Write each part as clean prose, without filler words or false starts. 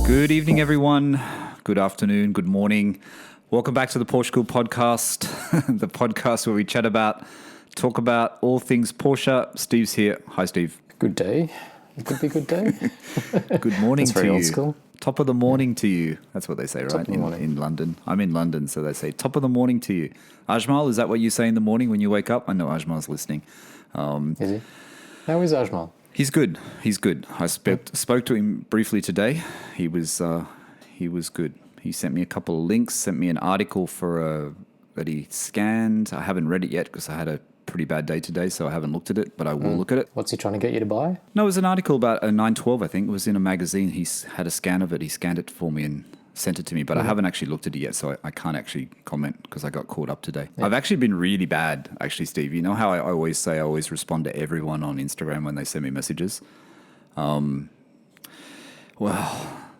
Good evening, everyone. Good afternoon, good morning. Welcome back to the PorscheCooled Podcast, the podcast where we talk about all things Porsche. Steve's here. Hi, Steve. Good day. It could be a good day. Good morning That's to very you. old school. Top of the morning to you. That's what they say, right? In London. I'm in London, so they say top of the morning to you. Ajmal, is that what you say in the morning when you wake up? I know Ajmal's listening. Is he? How is Ajmal? He's good. I spoke to him briefly today. He was good. He sent me a couple of links, sent me an article that he scanned. I haven't read it yet because I had a pretty bad day today, so I haven't looked at it, but I will look at it. What's he trying to get you to buy? No, it was an article about a 912, I think. It was in a magazine. He had a scan of it. He scanned it for me and sent it to me, but I haven't actually looked at it yet, so I can't actually comment because I got caught up today. Yeah. I've actually been really bad, actually, Steve. You know how I always say I always respond to everyone on Instagram when they send me messages? Well,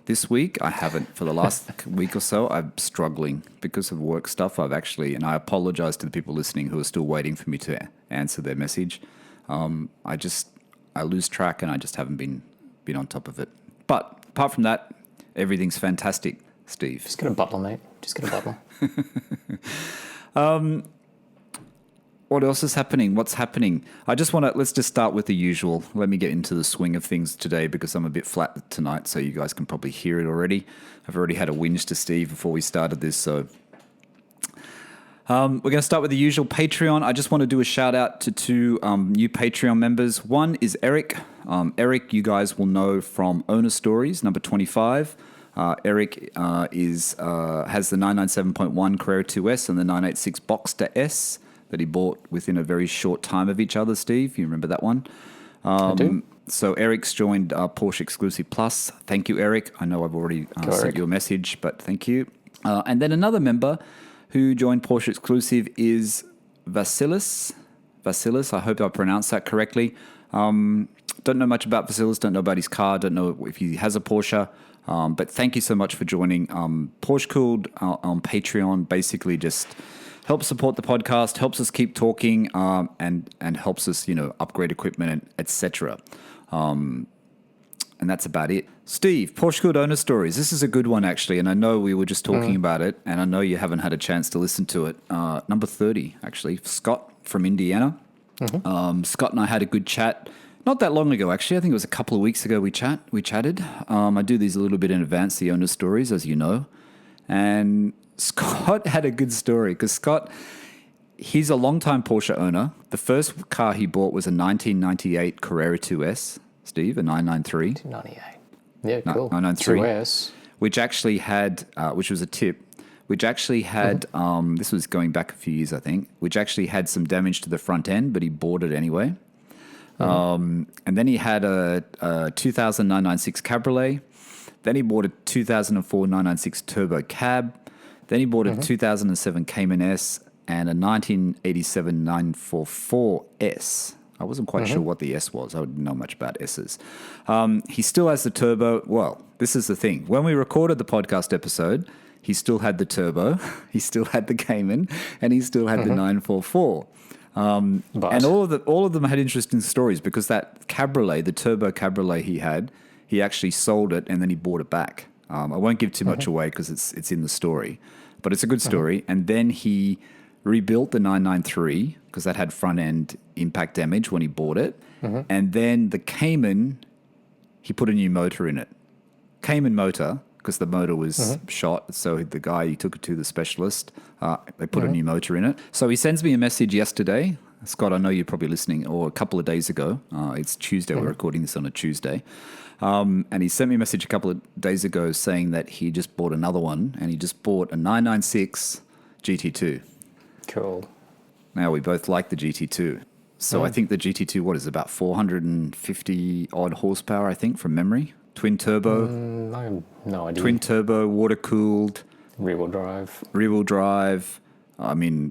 this week I haven't. For the last week or so, I'm struggling because of work stuff. And I apologize to the people listening who are still waiting for me to answer their message. I lose track and I just haven't been on top of it. But apart from that, everything's fantastic, Steve. Just get a butler, mate. Just get a butler. What else is happening? What's happening? Let's just start with the usual. Let me get into the swing of things today because I'm a bit flat tonight, so you guys can probably hear it already. I've already had a whinge to Steve before we started this, so... we're going to start with the usual Patreon. I just want to do a shout out to two new Patreon members. One is Eric. Eric, you guys will know from Owner Stories, number 25. Eric has the 997.1 Carrera 2S and the 986 Boxster S that he bought within a very short time of each other, Steve. You remember that one? I do. So Eric's joined Porsche Exclusive Plus. Thank you, Eric. I know I've already sent you a message, but thank you. And then another member who joined Porsche Exclusive is Vasilis. Vasilis, I hope I pronounced that correctly. Don't know much about Vasilis, don't know about his car, don't know if he has a Porsche. But thank you so much for joining. PorscheCooled on Patreon basically just helps support the podcast, helps us keep talking, and helps us, upgrade equipment, etc. And that's about it. Steve, PorscheCooled Owner Stories. This is a good one, actually, and I know we were just talking about it, and I know you haven't had a chance to listen to it. Number 30, actually. Scott from Indiana. Scott and I had a good chat. Not that long ago, actually. I think it was a couple of weeks ago we chatted. I do these a little bit in advance, the Owner Stories, as you know. And Scott had a good story because Scott, he's a long-time Porsche owner. The first car he bought was a 1998 Carrera 2S, Steve, a 993. 1998. Yeah, cool. 993. 2S. Which actually had, which was a tip, which actually had, this was going back a few years, I think, which actually had some damage to the front end, but he bought it anyway. And then he had a 2000 996 Cabriolet. Then he bought a 2004 996 Turbo Cab. Then he bought a 2007 Cayman S and a 1987 944 S. I wasn't quite sure what the S was. I didn't know much about S's. He still has the turbo. Well, this is the thing. When we recorded the podcast episode, he still had the turbo, he still had the Cayman, and he still had the 944. And all of them had interesting stories because that Cabriolet, the turbo Cabriolet he actually sold it and then he bought it back. I won't give too much away because it's in the story, but it's a good story. And then he rebuilt the 993 because that had front end impact damage when he bought it. And then the Cayman, he put a new motor in it. Cayman motor, because the motor was shot. So the guy, he took it to the specialist. They put a new motor in it. So he sends me a message yesterday. Scott, I know you're probably listening, or a couple of days ago. It's Tuesday. We're recording this on a Tuesday. And he sent me a message a couple of days ago saying that he just bought another one, and he just bought a 996 GT2. Cool. Now, we both like the GT2. So I think the GT2, what is it, about 450 odd horsepower, I think, from memory? Twin turbo. I have no idea. Twin turbo, water cooled. Rear-wheel drive. Rear-wheel drive. I mean,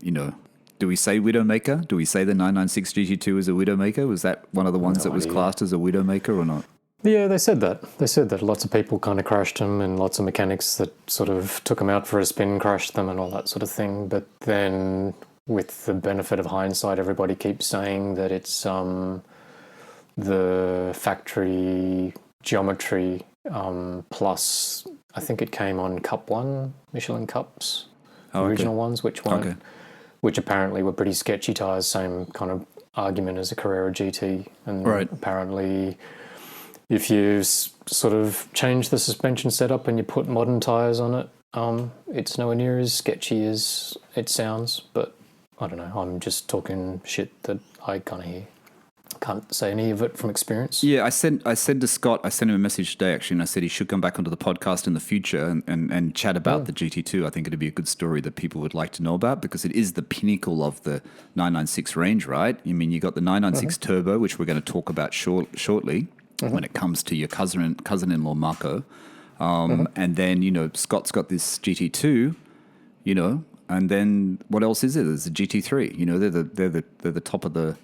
do we say Widowmaker? Do we say the 996 GT2 is a Widowmaker? Was that one of the ones that was classed as a Widowmaker or not? Yeah, they said that. They said that lots of people kind of crashed them and lots of mechanics that sort of took them out for a spin, crashed them and all that sort of thing. But then with the benefit of hindsight, everybody keeps saying that it's the factory geometry Plus, I think it came on Cup 1, Michelin Cups, okay. original ones, which apparently were pretty sketchy tyres, same kind of argument as a Carrera GT. And apparently, if you sort of change the suspension setup and you put modern tyres on it, it's nowhere near as sketchy as it sounds. But I don't know, I'm just talking shit that I kind of hear. Can't say any of it from experience. Yeah, I said to Scott, I sent him a message today actually, and I said he should come back onto the podcast in the future and chat about the GT2. I think it'd be a good story that people would like to know about because it is the pinnacle of the 996 range, right? I mean, you got the 996 Turbo, which we're going to talk about shortly when it comes to your cousin-in-law Marco, and then Scott's got this GT2, and then what else is it? There's the GT3. They're the top of the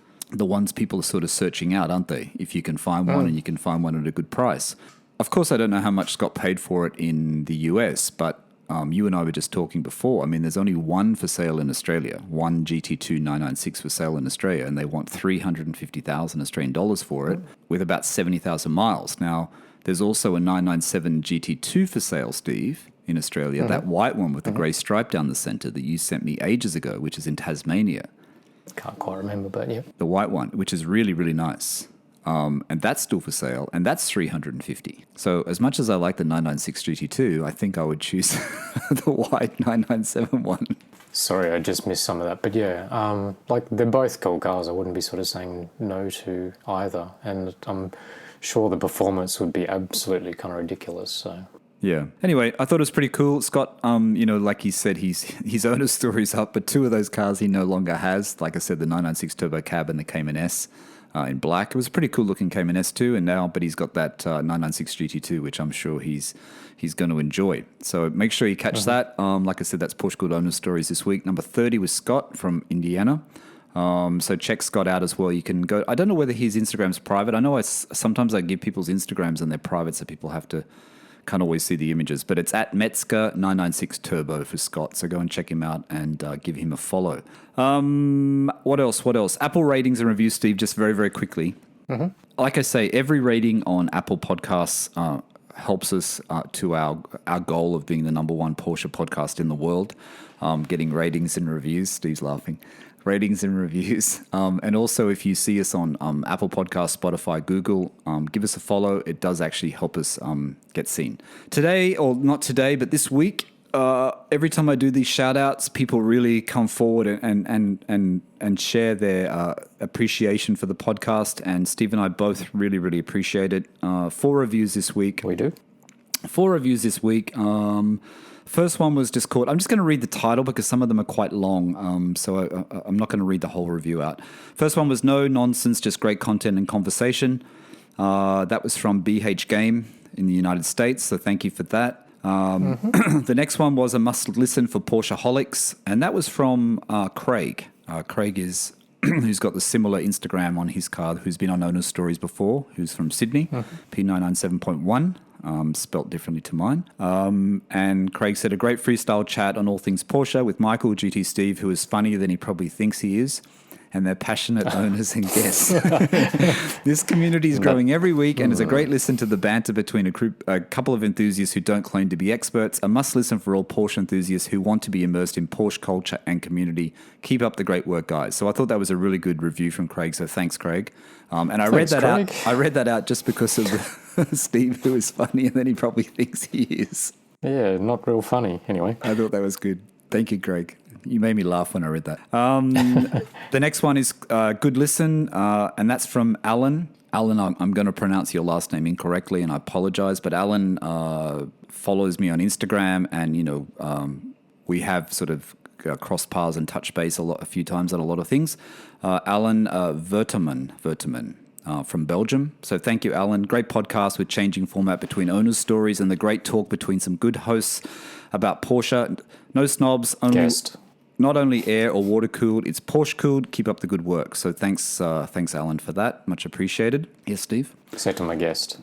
ones people are sort of searching out, aren't they? If you can find one and you can find one at a good price. Of course, I don't know how much Scott paid for it in the US, but you and I were just talking before. I mean, there's only one for sale in Australia, one GT2 996 for sale in Australia, and they want 350,000 Australian dollars for it with about 70,000 miles. Now, there's also a 997 GT2 for sale, Steve, in Australia, that white one with the grey stripe down the centre that you sent me ages ago, which is in Tasmania. Can't quite remember, but yeah. The white one, which is really, really nice. And that's still for sale, and that's 350. So as much as I like the 996 GT2, I think I would choose the white 997 one. Sorry, I just missed some of that. But yeah, they're both cool cars. I wouldn't be sort of saying no to either. And I'm sure the performance would be absolutely kind of ridiculous, so... Yeah. Anyway, I thought it was pretty cool. Scott, like he said, his owner's story's up, but two of those cars he no longer has. Like I said, the 996 Turbo Cab and the Cayman S in black. It was a pretty cool looking Cayman S too, but he's got that 996 GT2, which I'm sure he's going to enjoy. So make sure you catch that. Like I said, that's PorscheCooled owner's stories this week. Number 30 was Scott from Indiana. So check Scott out as well. You can go. I don't know whether his Instagram's private. I know sometimes I give people's Instagrams and they're private, so people can't always see the images, but it's at Metzger 996 Turbo for Scott. So go and check him out and give him a follow. What else? Apple ratings and reviews, Steve, just very, very quickly. Like I say, every rating on Apple Podcasts helps us to our goal of being the number one Porsche podcast in the world. Getting ratings and reviews. Steve's laughing. Ratings and reviews. And also, if you see us on Apple Podcasts, Spotify, Google, give us a follow. It does actually help us get seen. Today, or not today, but this week, every time I do these shout-outs, people really come forward and share their appreciation for the podcast. And Steve and I both really, really appreciate it. 4 reviews this week. We do. 4 reviews this week. First one was just called, I'm just going to read the title because some of them are quite long, so I'm not going to read the whole review out. First one was No Nonsense, Just Great Content and Conversation. That was from BH Game in the United States, so thank you for that. The next one was A Must Listen for Porscheaholics, and that was from Craig. Craig is who's got the similar Instagram on his car, who's been on Owner's Stories before, who's from Sydney, P997.1. Spelt differently to mine. And Craig said, a great freestyle chat on all things Porsche with Michael, GT Steve, who is funnier than he probably thinks he is, and their passionate owners and guests. This community is growing every week and is a great listen to the banter between a couple of enthusiasts who don't claim to be experts. A must listen for all Porsche enthusiasts who want to be immersed in Porsche culture and community. Keep up the great work, guys. So I thought that was a really good review from Craig. So thanks, Craig. And I read that Craig. Out. I read that out just because of Steve, who is funnier than he probably thinks he is. Yeah, not real funny. Anyway, I thought that was good. Thank you, Craig. You made me laugh when I read that. The next one is Good Listen, and that's from Alan. Alan, I'm going to pronounce your last name incorrectly, and I apologize, but Alan follows me on Instagram, and, we have sort of crossed paths and touched base a few times on a lot of things. Alan Verterman from Belgium. So thank you, Alan. Great podcast with changing format between owners' stories and the great talk between some good hosts about Porsche. No snobs, only... Guest. Not only air or water cooled, it's Porsche cooled. Keep up the good work. So thanks, Alan, for that. Much appreciated. Yes, Steve? Say to my guest.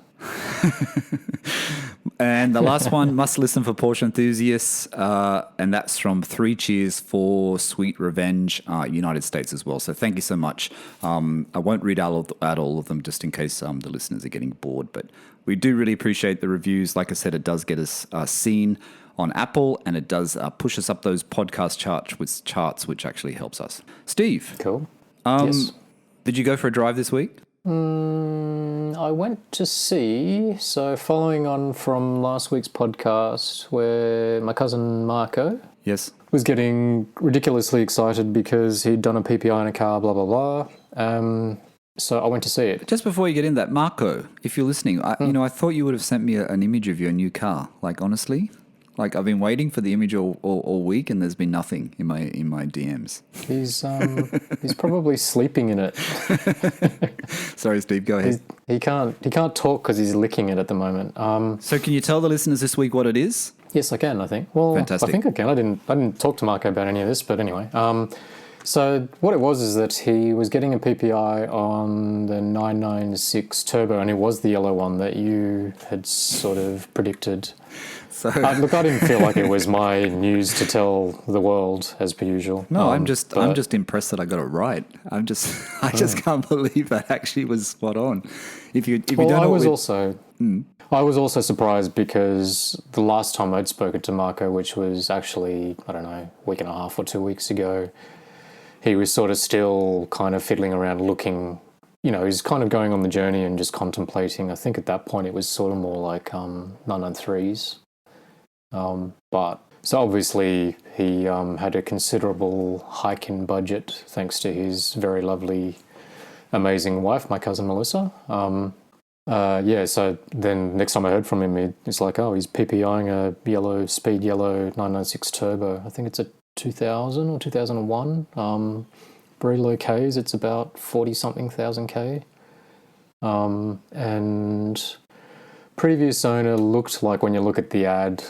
And the last one, must listen for Porsche enthusiasts, and that's from Three Cheers for Sweet Revenge, United States as well. So thank you so much. I won't read out all of them just in case the listeners are getting bored, but we do really appreciate the reviews. Like I said, it does get us seen on Apple, and it does push us up those podcast charts, which actually helps us. Steve. Cool. Yes. Did you go for a drive this week? I went to see, so following on from last week's podcast where my cousin Marco was getting ridiculously excited because he'd done a PPI in a car, blah, blah, blah. So I went to see it. Just before you get in that, Marco, if you're listening, I thought you would have sent me an image of your new car. Like, honestly? Like, I've been waiting for the image all week, and there's been nothing in my DMs. He's probably sleeping in it. Sorry, Steve. Go ahead. He can't talk because he's licking it at the moment. So, can you tell the listeners this week what it is? Yes, I can. I think. Well, fantastic. I think I can. I didn't talk to Marco about any of this, but anyway. So what it was is that he was getting a PPI on the 996 Turbo, and it was the yellow one that you had sort of predicted. So look, I didn't feel like it was my news to tell the world as per usual. No, I'm just impressed that I got it right. I just can't believe that actually was spot on. If you don't know, I was also surprised because the last time I'd spoken to Marco, which was actually, I don't know, a week and a half or 2 weeks ago, he was sort of still kind of fiddling around looking, he's kind of going on the journey and just contemplating. I think at that point it was sort of more like 993s. But so obviously he had a considerable hike in budget thanks to his very lovely, amazing wife, my cousin Melissa. So then next time I heard from him, it's like, he's PPIing a speed yellow 996 Turbo. I think it's a 2000 or 2001. Very low Ks. It's about 40-something thousand K. And previous owner looked like, when you look at the ad,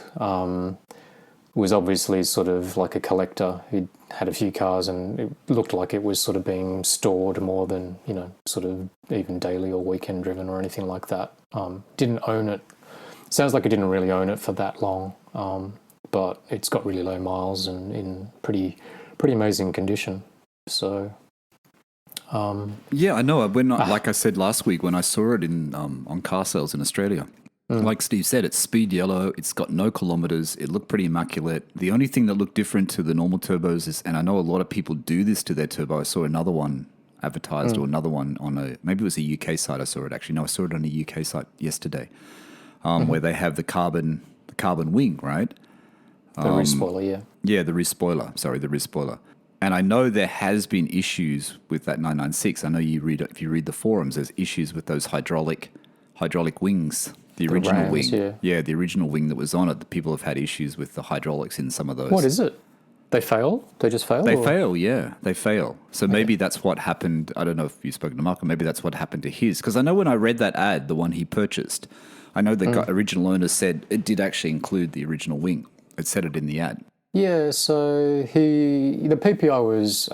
was obviously sort of like a collector. He'd had a few cars and it looked like it was sort of being stored more than, sort of even daily or weekend driven or anything like that. Didn't own it. Sounds like he didn't really own it for that long. But it's got really low miles and in pretty amazing condition. So, yeah, I know. Like I said last week when I saw it in on car sales in Australia. Like Steve said, it's speed yellow. It's got no kilometers. It looked pretty immaculate. The only thing that looked different to the normal turbos is, and I know a lot of people do this to their turbo. I saw another one advertised or another one on maybe it was a UK site. I saw it actually. No, I saw it on a UK site yesterday, where they have the carbon wing, right? The rear spoiler, yeah. Yeah, the rear spoiler. Sorry, the rear spoiler. And I know there has been issues with that 996. I know if you read the forums, there's issues with those hydraulic wings. The original rams, wing. Yeah, the original wing that was on it. The people have had issues with the hydraulics in some of those. What is it? They fail? They just fail? They fail, yeah. They fail. So maybe that's what happened. I don't know if you've spoken to Mark, or maybe that's what happened to his. Because I know when I read that ad, the one he purchased, I know the original owner said it did actually include the original wing. It said it in the ad. Yeah, so the PPI was,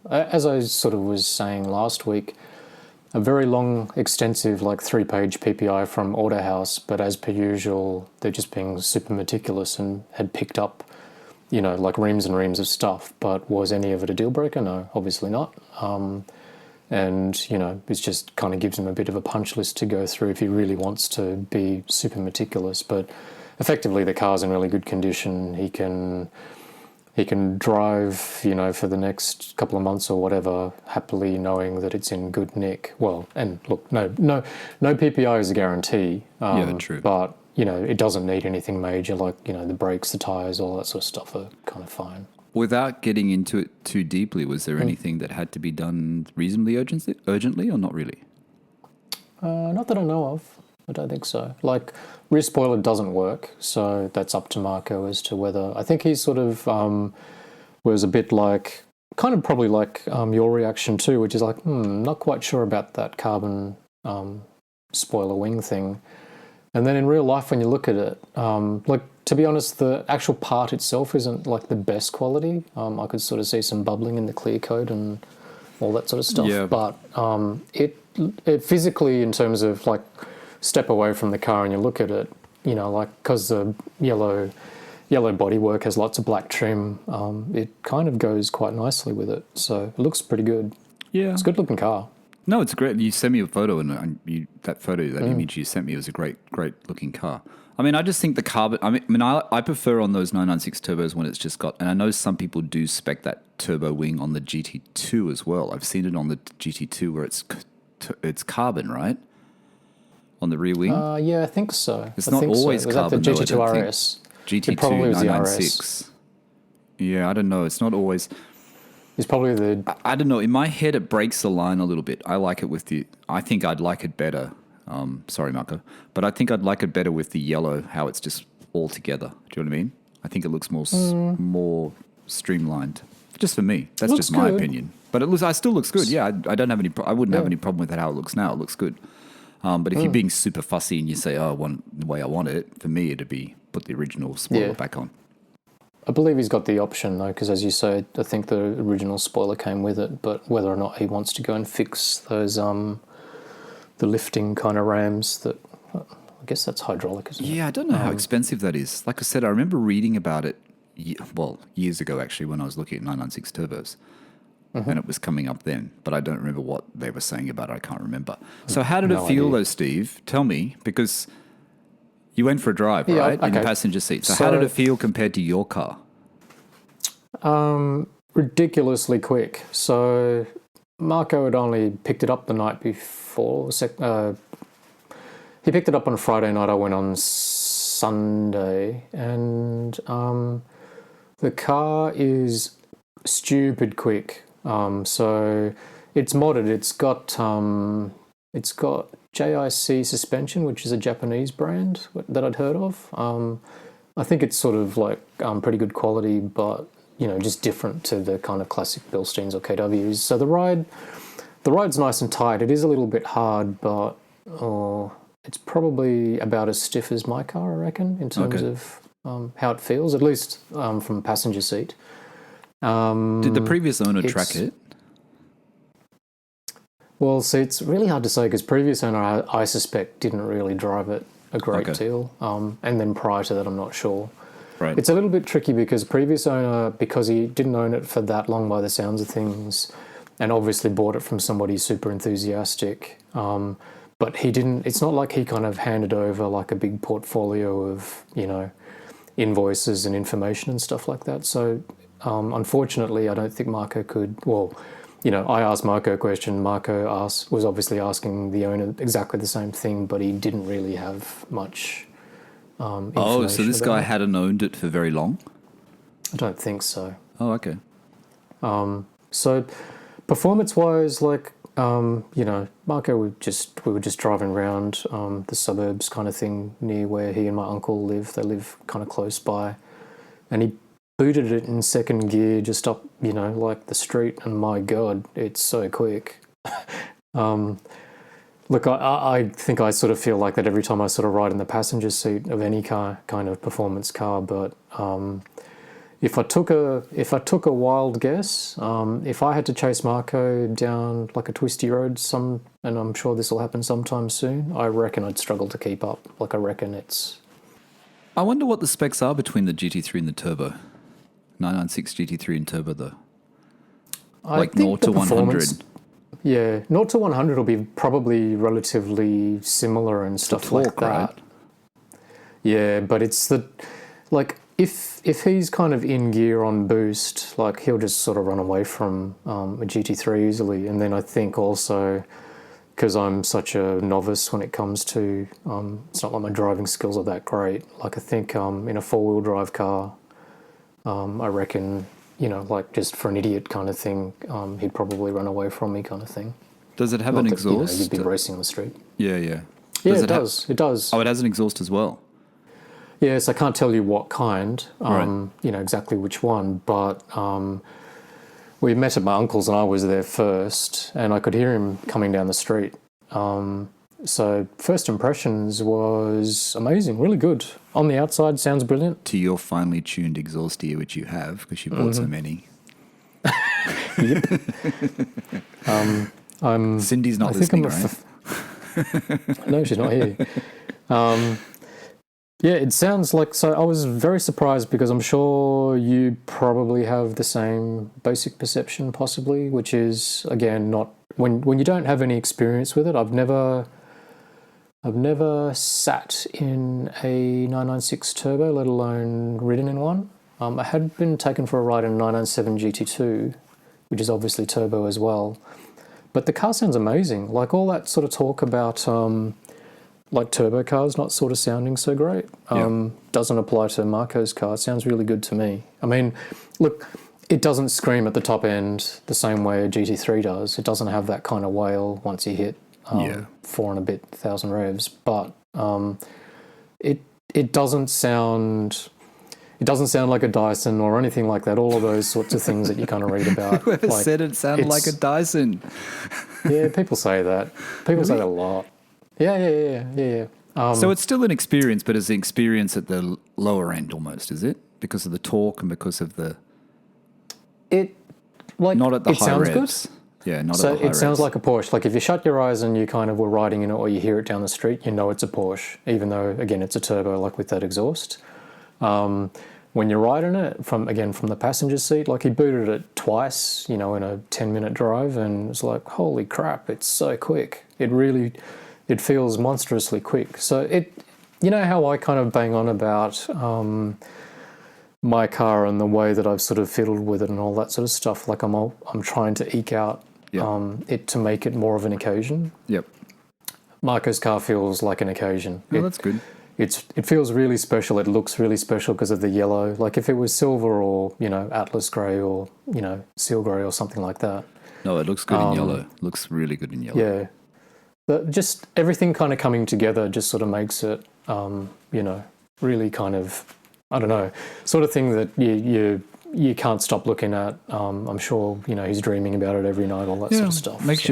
as I sort of was saying last week, a very long, extensive, like 3-page PPI from Autohouse, but as per usual, they're just being super meticulous and had picked up, like reams and reams of stuff. But was any of it a deal breaker? No, obviously not. And, it just kind of gives him a bit of a punch list to go through if he really wants to be super meticulous. But effectively, the car's in really good condition. He can drive, for the next couple of months or whatever, happily knowing that it's in good nick. Well, and look, no PPI is a guarantee. Yeah, true. But, it doesn't need anything major, like, the brakes, the tyres, all that sort of stuff are kind of fine. Without getting into it too deeply, was there anything that had to be done reasonably urgently or not really? Not that I know of. I don't think so. Like, rear spoiler doesn't work, so that's up to Marco as to whether... I think he sort of was a bit like... kind of probably like your reaction too, which is like, not quite sure about that carbon spoiler wing thing. And then in real life, when you look at it, to be honest, the actual part itself isn't like the best quality. I could sort of see some bubbling in the clear coat and all that sort of stuff. Yeah. But it physically, in terms of like... step away from the car and you look at it, like because the yellow bodywork has lots of black trim, it kind of goes quite nicely with it. So it looks pretty good. Yeah. It's a good looking car. No, it's great. You sent me a photo, and that image you sent me was a great looking car. I mean, I just think the carbon. I prefer on those 996 turbos when it's just got. And I know some people do spec that turbo wing on the GT2 as well. I've seen it on the GT2 where it's carbon, right? On the rear wing. Yeah, I think so. It's not always carbon. Was that the GT2RS? GT2 it probably was 996. The RS. Yeah, I don't know. It's not always. It's probably the. I don't know. In my head, it breaks the line a little bit. I like it with the. I think I'd like it better. Sorry, Marco, but I think I'd like it better with the yellow. How it's just all together. Do you know what I mean? I think it looks more streamlined. Just for me, that's just my opinion. But it still looks good. Yeah, I don't have any. I wouldn't have any problem with that. How it looks now, it looks good. But if you're being super fussy and you say, "Oh, I want the way I want it," for me, it'd be put the original spoiler back on. I believe he's got the option though, because as you say, I think the original spoiler came with it. But whether or not he wants to go and fix those the lifting kind of rams, that I guess that's hydraulic, isn't it? Yeah, I don't know how expensive that is. Like I said, I remember reading about it. Years ago actually, when I was looking at 996 turbos. And it was coming up then, but I don't remember what they were saying about it. I can't remember. So how did it feel though, Steve? Tell me, because you went for a drive, right? In the passenger seat. So how did it feel compared to your car? Ridiculously quick. So Marco had only picked it up the night before. He picked it up on Friday night. I went on Sunday. And the car is stupid quick. So it's modded. It's got JIC suspension, which is a Japanese brand that I'd heard of. I think it's sort of like pretty good quality, but just different to the kind of classic Bilsteins or KWs. So the ride's nice and tight. It is a little bit hard, but it's probably about as stiff as my car, I reckon, in terms of how it feels, at least from a passenger seat. Did the previous owner track it? Well, see, it's really hard to say because previous owner, I suspect, didn't really drive it a great deal. And then prior to that, I'm not sure. Right. It's a little bit tricky because previous owner, because he didn't own it for that long by the sounds of things, and obviously bought it from somebody super enthusiastic, but he didn't, it's not like he kind of handed over like a big portfolio of, invoices and information and stuff like that. So unfortunately, I don't think Marco could, I asked Marco a question. Marco was obviously asking the owner exactly the same thing, but he didn't really have much information. Oh, so this guy hadn't owned it for very long? I don't think so. Oh, okay. So performance-wise, Marco, we were just driving around the suburbs kind of thing near where he and my uncle live. They live kind of close by. And he booted it in second gear just up, like the street, and my God, it's so quick. Look, I think I sort of feel like that every time I sort of ride in the passenger seat of any car, kind of performance car, but if I took a wild guess, if I had to chase Marco down like a twisty road, and I'm sure this will happen sometime soon, I reckon I'd struggle to keep up. Like, I reckon it's... I wonder what the specs are between the GT3 and the turbo. 996 GT3 and turbo, though. Like 0 to 100. Yeah, 0 to 100 will be probably relatively similar and stuff like that. Right? Yeah, but it's if he's kind of in gear on boost, like he'll just sort of run away from a GT3 easily. And then I think also, because I'm such a novice when it comes to, it's not like my driving skills are that great. Like I think in a four-wheel drive car, I reckon, like just for an idiot kind of thing, he'd probably run away from me kind of thing. Does it have an exhaust? You'd be racing on the street. Yeah, yeah. Yeah, it does. It does. Oh, it has an exhaust as well? Yes, I can't tell you what kind, right. Exactly which one, but we met at my uncle's and I was there first, and I could hear him coming down the street. So first impressions was amazing, really good. On the outside, sounds brilliant. To your finely tuned exhaust ear, which you have, because you bought so many. Yep. Cindy's not listening, right? No, she's not here. Yeah, it sounds like, so I was very surprised because I'm sure you probably have the same basic perception possibly, which is, again, not, when you don't have any experience with it, I've never sat in a 996 turbo, let alone ridden in one. I had been taken for a ride in a 997 GT2, which is obviously turbo as well. But the car sounds amazing. Like all that sort of talk about like turbo cars not sort of sounding so great doesn't apply to Marco's car. It sounds really good to me. I mean, look, it doesn't scream at the top end the same way a GT3 does. It doesn't have that kind of wail once you hit 4 and a bit thousand revs, but it doesn't sound like a Dyson or anything like that. All of those sorts of things that you kind of read about. Whoever said it sounded like a Dyson? Yeah, people say that. People say that a lot. Yeah. So it's still an experience, but it's an experience at the lower end almost, is it? Because of the torque and because of the... not at the high revs. Good. Yeah, not at the high revs. So it sounds like a Porsche. Like if you shut your eyes and you kind of were riding in it or you hear it down the street, you know it's a Porsche, even though, again, it's a turbo like with that exhaust. When you're riding it from the passenger seat, like he booted it twice, in a 10-minute drive, and it's like, holy crap, it's so quick. It feels monstrously quick. So you know how I kind of bang on about my car and the way that I've sort of fiddled with it and all that sort of stuff. Like I'm trying to eke out it to make it more of an occasion. Yep. Marco's car feels like an occasion. Oh, that's good. It feels really special. It looks really special because of the yellow. Like if it was silver or, Atlas grey or, seal grey or something like that. No, it looks good in yellow. It looks really good in yellow. Yeah. But just everything kind of coming together just sort of makes it, really kind of, I don't know, sort of thing that you can't stop looking at. I'm sure, he's dreaming about it every night, all that sort of stuff. Makes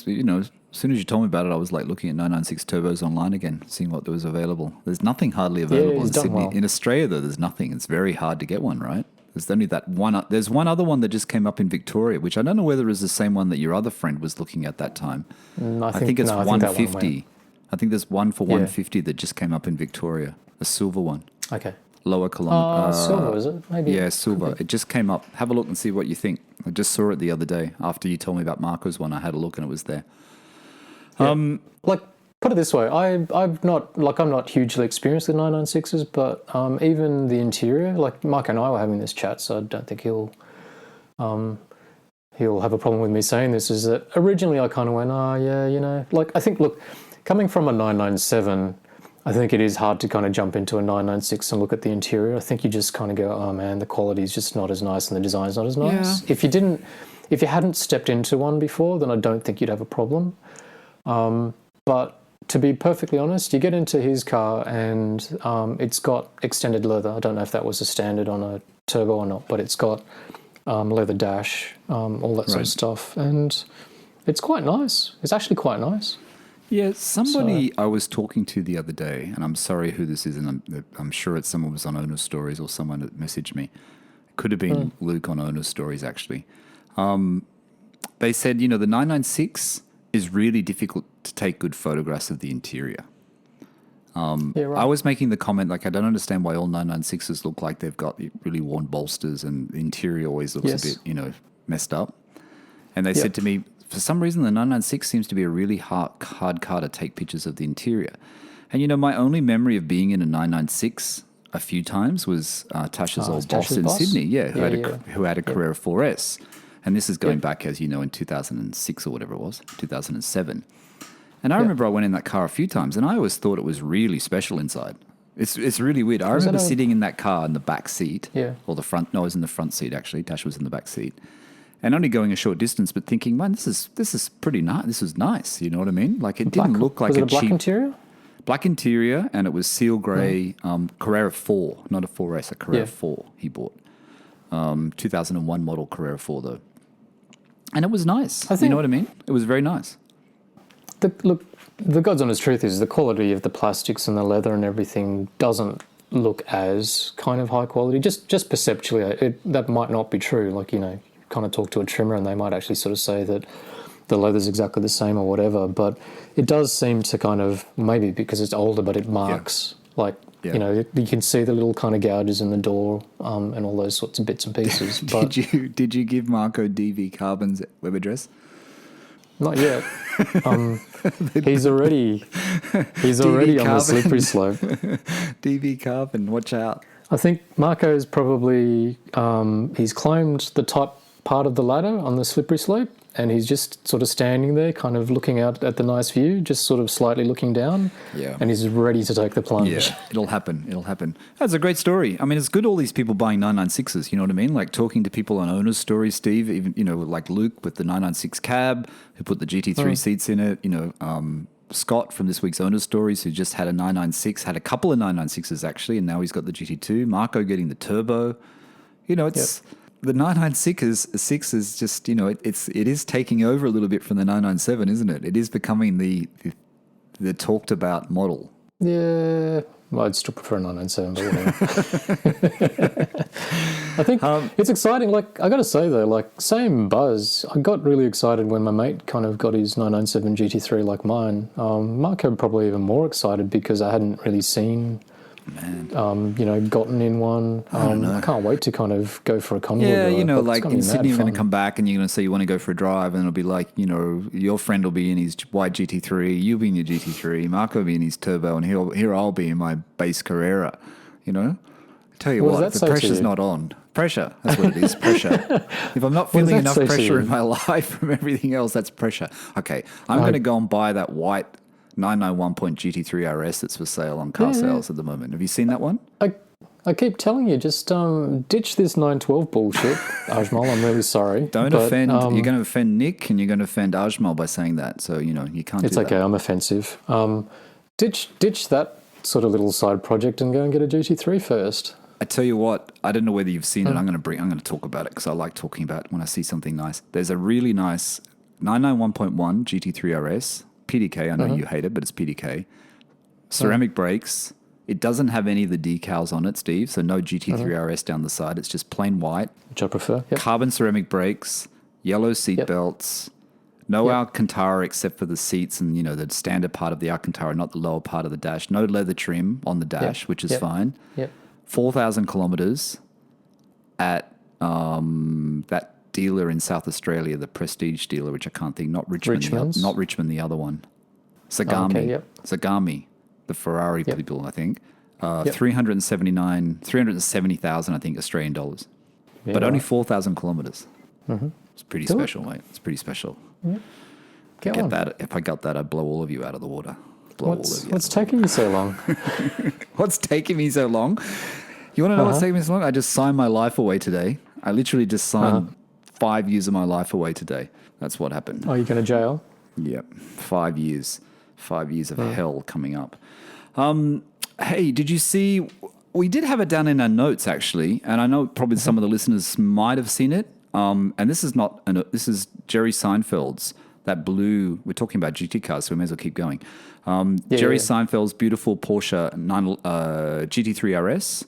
me, as soon as you told me about it, I was like looking at 996 turbos online again, seeing what there was available. There's nothing hardly available in Sydney. Well. In Australia, though, there's nothing. It's very hard to get one, right? There's only that one. There's one other one that just came up in Victoria, which I don't know whether it's the same one that your other friend was looking at that time. I think it's 150. I think there's one for 150 that just came up in Victoria, a silver one. Okay. Lower kilometre. Silver, is it? Maybe. Yeah, silver. It just came up. Have a look and see what you think. I just saw it the other day after you told me about Marco's one. I had a look and it was there. Yeah. Put it this way, I'm not hugely experienced with 996s, but even the interior, like Mark and I were having this chat, so I don't think he'll have a problem with me saying this, is that originally I kind of went, I think, look, coming from a 997, I think it is hard to kind of jump into a 996 and look at the interior. I think you just kind of go, oh man, the quality is just not as nice and the design's not as nice. Yeah. If you hadn't stepped into one before, then I don't think you'd have a problem. But to be perfectly honest, you get into his car and it's got extended leather. I don't know if that was a standard on a turbo or not, but it's got leather dash, all that sort of stuff. And it's quite nice. It's actually quite nice. Yeah, I was talking to the other day, and I'm sorry who this is, and I'm sure it's someone who was on Owner's Stories or someone that messaged me. It could have been Luke on Owner's Stories, actually. They said, the 996 is really difficult to take good photographs of the interior. I was making the comment, like, I don't understand why all 996s look like they've got really worn bolsters and the interior always looks a bit, messed up. And they said to me, for some reason, the 996 seems to be a really hard car to take pictures of the interior. And, my only memory of being in a 996 a few times was Tasha's old boss in Sydney, who had a Carrera 4S. And this is going back, as you know, in 2006 or whatever it was, 2007. And I remember I went in that car a few times, and I always thought it was really special inside. It's really weird. I remember sitting in that car in the back seat, or the front. No, I was in the front seat actually. Tash was in the back seat, and only going a short distance, but thinking, man, this is pretty nice. This was nice. You know what I mean? Like it didn't look like was it a black interior. Black interior, and it was seal grey Carrera 4, not a 4S, a Carrera 4 he bought. 2001 model Carrera 4 though. And it was nice. You know what I mean? It was very nice. Look, the God's honest truth is the quality of the plastics and the leather and everything doesn't look as kind of high quality. Just perceptually, that might not be true. Like, kind of talk to a trimmer and they might actually sort of say that the leather's exactly the same or whatever. But it does seem to kind of, maybe because it's older, but it marks like Yeah. You know, you can see the little kind of gouges in the door and all those sorts of bits and pieces. But Did you give Marco DV Carbon's web address? not yet. He's already on the slippery slope. DV Carbon, watch out. I think Marco's probably he's climbed the top part of the ladder on the slippery slope, and he's just sort of standing there, kind of looking out at the nice view, just sort of slightly looking down. Yeah. And he's ready to take the plunge. Yeah, it'll happen. That's a great story. I mean, it's good all these people buying 996s, you know what I mean? Like talking to people on owners' stories, Steve, even, you know, like Luke with the 996 cab, who put the GT3 seats in it, you know, Scott from this week's owner's stories, who just had a 996, had a couple of 996s actually, and now he's got the GT2. Marco getting the turbo. You know, it's... Yep. The 996 is just, you know, it is taking over a little bit from the 997, isn't it? It is becoming the talked about model. Yeah, well, I'd still prefer a 997, but whatever. I think it's exciting. Like, I got to say though, like same buzz. I got really excited when my mate kind of got his 997 GT3 like mine. Marco probably even more excited because I hadn't really seen. You know, gotten in one. I can't wait to kind of go for a convoy. Yeah, you know, like in Sydney, you're going to fun. come back and you're going to say you want to go for a drive, and it'll be like, you know, your friend will be in his white GT3, you'll be in your GT3, Marco will be in his turbo, and here I'll be in my base Carrera. You know, tell you what, the pressure's not on. Pressure, that's what it is. Pressure. If I'm not feeling enough pressure in my life from everything else, that's pressure. Okay, I'm going to go and buy that white 991 point GT3RS that's for sale on car sales at the moment. Have you seen that one? I keep telling you, just ditch this 912 bullshit, Ajmal. I'm really sorry. Don't offend. You're going to offend Nick and you're going to offend Ajmal by saying that. So, you know, you can't It's do okay, that. I'm offensive. Ditch that sort of little side project and go and get a GT3 first. I tell you what, I don't know whether you've seen it. I'm going to talk about it because I like talking about it when I see something nice. There's a really nice 991.1 GT3RS. PDK, I know you hate it, but it's PDK. Ceramic brakes. It doesn't have any of the decals on it, Steve, so no GT3RS down the side. It's just plain white. Which I prefer. Yep. Carbon ceramic brakes, yellow seat belts, no Alcantara except for the seats and, you know, the standard part of the Alcantara, not the lower part of the dash. No leather trim on the dash, which is fine. Yep. 4,000 kilometres at that dealer in South Australia, the Prestige dealer, which I can't think, not Richmond, not Richmond, the other one. Zagami. Zagami, the Ferrari people, I think. 370,000, I think, Australian dollars. Yeah, but only 4,000 kilometres. It's pretty special, mate. It's pretty special. Get that. If I got that, I'd blow all of you out of the water. What's taking you so long? What's taking me so long? You want to know what's taking me so long? I just signed my life away today. I literally just signed 5 years of my life away today. That's what happened. Oh, you're going to jail? Yep. 5 years. 5 years of hell coming up. Hey, did you see... We did have it down in our notes, actually, and I know probably some of the listeners might have seen it. And this is not... this is Jerry Seinfeld's, that blue... We're talking about GT cars, so we may as well keep going. Jerry Seinfeld's beautiful Porsche GT3RS.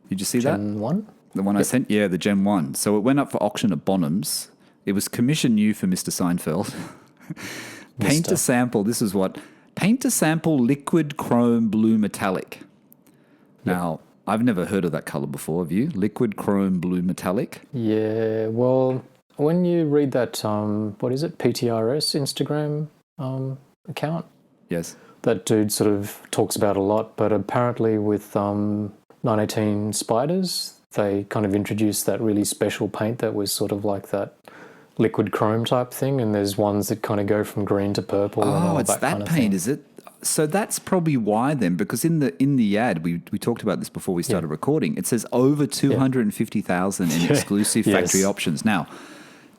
Did you see that? Gen 1? The one I sent? Yeah, the Gen 1. So it went up for auction at Bonham's. It was commission new for Mr. Seinfeld. Paint to sample. This is what... Paint to sample liquid chrome blue metallic. Now, I've never heard of that color before. Have you? Liquid chrome blue metallic? Yeah, well, when you read that, what is it, PTRS Instagram account? Yes. That dude sort of talks about a lot, but apparently with 918 Spiders, they kind of introduced that really special paint that was sort of like that liquid chrome type thing, and there's ones that kind of go from green to purple. Oh, and all it's that kind of paint, thing. is it? So that's probably why then, because in the ad, we talked about this before we started recording, it says over 250,000 in exclusive factory options. Now,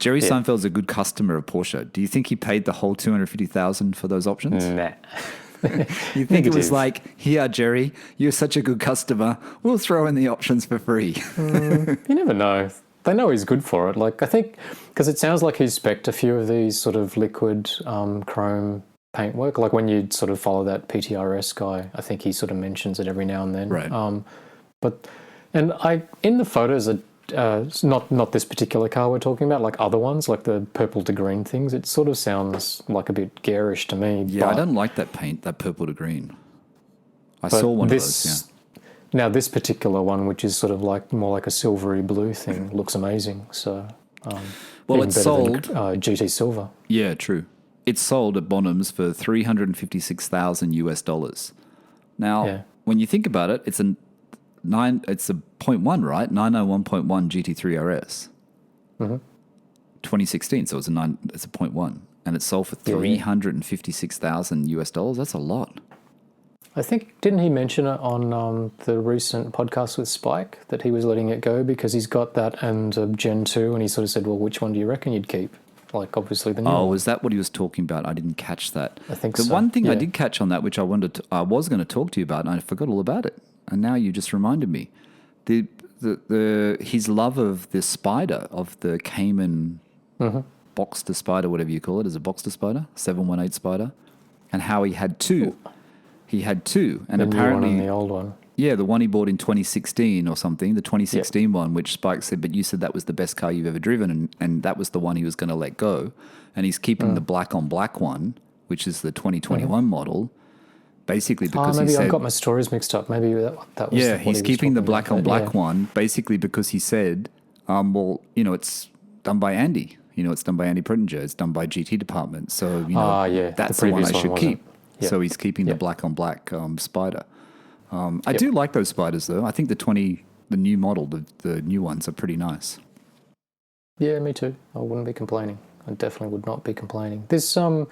Jerry Seinfeld's a good customer of Porsche. Do you think he paid the whole 250,000 for those options? Nah. You think it was like, here, Jerry, you're such a good customer, we'll throw in the options for free. You never know. They know he's good for it. Like, I think, because it sounds like he's spec'd a few of these sort of liquid chrome paintwork. Like when you sort of follow that PTRS guy, I think he sort of mentions it every now and then. Right. And in the photos, not this particular car we're talking about, like other ones, like the purple to green things, it sort of sounds like a bit garish to me. Yeah, I don't like that paint, that purple to green. I saw one of those, Now this particular one, which is sort of like more like a silvery blue thing, looks amazing. So, Well, even it's better sold. than GT Silver. Yeah, true. It's sold at Bonhams for $356,000 US. Now, Yeah. when you think about it, it's a point one, right? 901.1 GT3RS. 2016, so it's a point one, and it sold for $356,000 US. That's a lot. I think, didn't he mention it on the recent podcast with Spike that he was letting it go because he's got that and Gen 2, and he sort of said, well, which one do you reckon you'd keep? Like, obviously the new one. Was that what he was talking about? I didn't catch that. I think the so. one thing I Yeah. did catch on that, which I was going to talk to you about, and I forgot all about it, and now you just reminded me. His love of the Spider, of the Cayman Boxster Spider, whatever you call it, is a Boxster Spider, 718 Spider, and how he had two. He had two, and the apparently new one and the old one. Yeah, the one he bought in 2016 or something, the 2016 one, which Spike said, but you said that was the best car you've ever driven, and that was the one he was going to let go. And he's keeping the black on black one, which is the 2021 model, basically because maybe he said... I've got my stories mixed up. Maybe that was Yeah, what he's he was keeping the talking black about. on black one, basically because he said, well, it's done by Andy. It's done by Andy Prettinger. It's done by GT Department. So, that's the one I previous should one, keep. Yeah. So he's keeping the black on black Spider. I do like those Spiders, though. I think the new model, the new ones are pretty nice. Yeah, me too. I wouldn't be complaining. I definitely would not be complaining. This car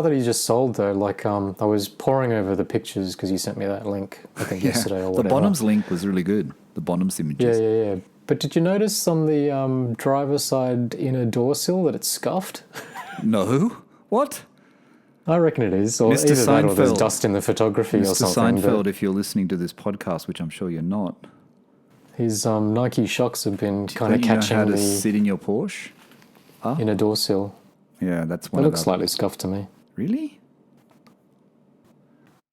that he just sold, though, like I was poring over the pictures because you sent me that link, I think, yesterday or whatever. The Bonhams link was really good. The Bonhams images. Yeah. But did you notice on the driver's side inner door sill that it's scuffed? No. What? I reckon it is. Or Mr. either that or there's Seinfeld. dust in the photography or Mr. something. Seinfeld, if you're listening to this podcast, which I'm sure you're not, his Nike shocks have been kind of don't you know catching how to the sit in your Porsche? inner door sill. Yeah, that's It one looks of slightly scuffed to me. Really?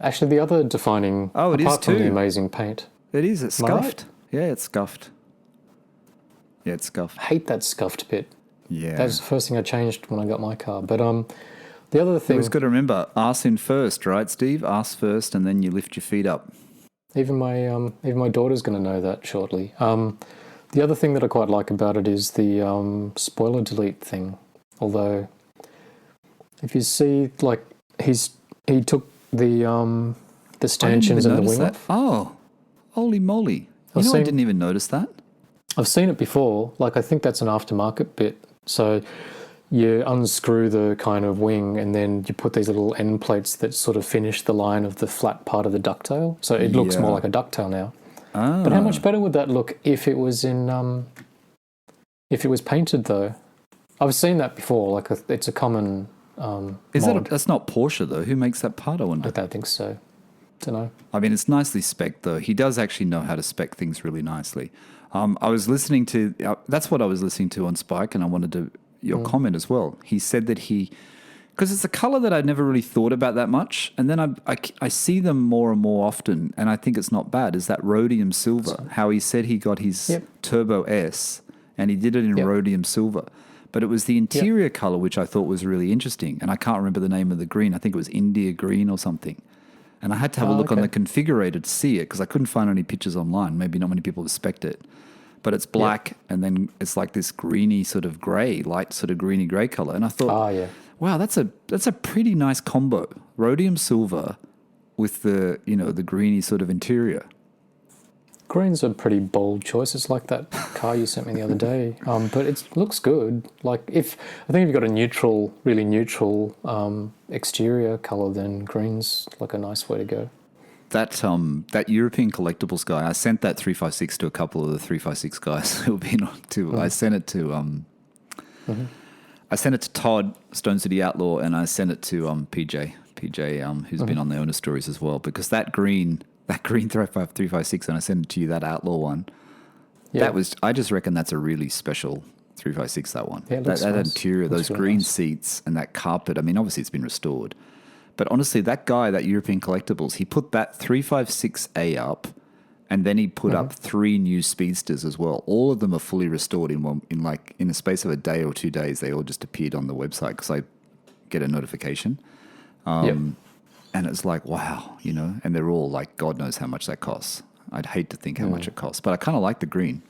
Actually, the other defining, it is apart from the too. amazing paint, It is. It's Am I right? scuffed. Yeah, it's scuffed. Yeah, it's scuffed. I hate that scuffed bit. Yeah. That was the first thing I changed when I got my car. But the other thing, Always got to remember, arse in first, right, Steve? Arse first, and then you lift your feet up. even my daughter's going to know that shortly. The other thing that I quite like about it is the spoiler delete thing. Although, if you see, like he took the stanchions and the wing off. Oh, holy moly! I didn't even notice that. I've seen it before. Like, I think that's an aftermarket bit. So you unscrew the kind of wing and then you put these little end plates that sort of finish the line of the flat part of the ducktail. So it looks more like a ducktail now. But how much better would that look if it was painted, though? I've seen that before. Like, it's a common mod. That's not Porsche, though. Who makes that part, I wonder? I don't think so. Don't know. I mean, it's nicely spec'd, though. He does actually know how to spec things really nicely. I was listening to... that's what I was listening to on Spike, and I wanted your comment as well. He said that because it's a color that I'd never really thought about that much, and then I see them more and more often, and I think it's not bad, is that rhodium silver. How he said he got his Turbo S, and he did it in rhodium silver. But it was the interior color which I thought was really interesting, and I can't remember the name of the green. I think it was India green or something. And I had to have a look on the configurator to see it because I couldn't find any pictures online. Maybe not many people have spec'd it. But it's black, and then it's like this greeny sort of grey, light sort of greeny grey color. And I thought, wow, that's a pretty nice combo. Rhodium silver with the the greeny sort of interior. Green's a pretty bold choice. It's like that car you sent me the other day. But it looks good. Like, I think if you've got a really neutral exterior color, then green's like a nice way to go. That European collectibles guy, I sent that 356 to a couple of the 356 guys who've been on to. I sent it to I sent it to Todd, Stone City Outlaw, and I sent it to PJ, who's been on the owner stories as well, because that green 356, and I sent it to you, that Outlaw one. Yeah. I just reckon that's a really special 356, that one. Yeah, that nice. interior, those really green nice. seats and that carpet. I mean, obviously it's been restored. But honestly, that guy, that European Collectibles, he put that 356A up, and then he put up 3 new Speedsters as well. All of them are fully restored in a space of a day or 2 days. They all just appeared on the website because I get a notification. And it's like, wow, and they're all like, God knows how much that costs. I'd hate to think how much it costs, but I kind of like the green.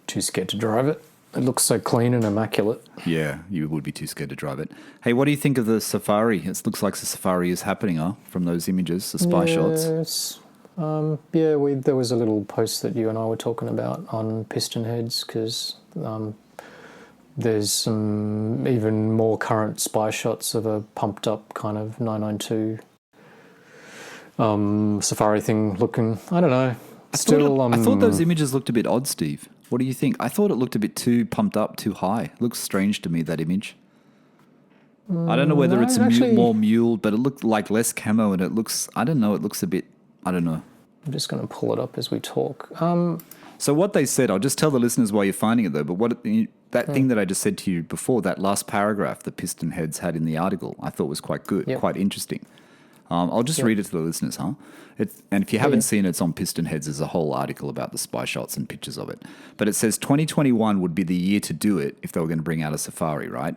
Too scared to drive it. It looks so clean and immaculate. Yeah, you would be too scared to drive it. Hey, what do you think of the Safari? It looks like the Safari is happening, from those images, the spy shots. There was a little post that you and I were talking about on piston heads, because there's some even more current spy shots of a pumped up kind of 992 Safari thing looking, I don't know. I thought those images looked a bit odd, Steve. What do you think? I thought it looked a bit too pumped up, too high. It looks strange to me, that image. I don't know whether it's more muled, but it looked like less camo, and it looks, I don't know, it looks a bit, I don't know. I'm just going to pull it up as we talk. So what they said, I'll just tell the listeners why you're finding it, though, but thing that I just said to you before, that last paragraph the piston heads had in the article, I thought was quite good, quite interesting. I'll just read it to the listeners, and if you haven't seen it, it's on Piston Heads. There's a whole article about the spy shots and pictures of it. But it says 2021 would be the year to do it if they were going to bring out a Safari, right?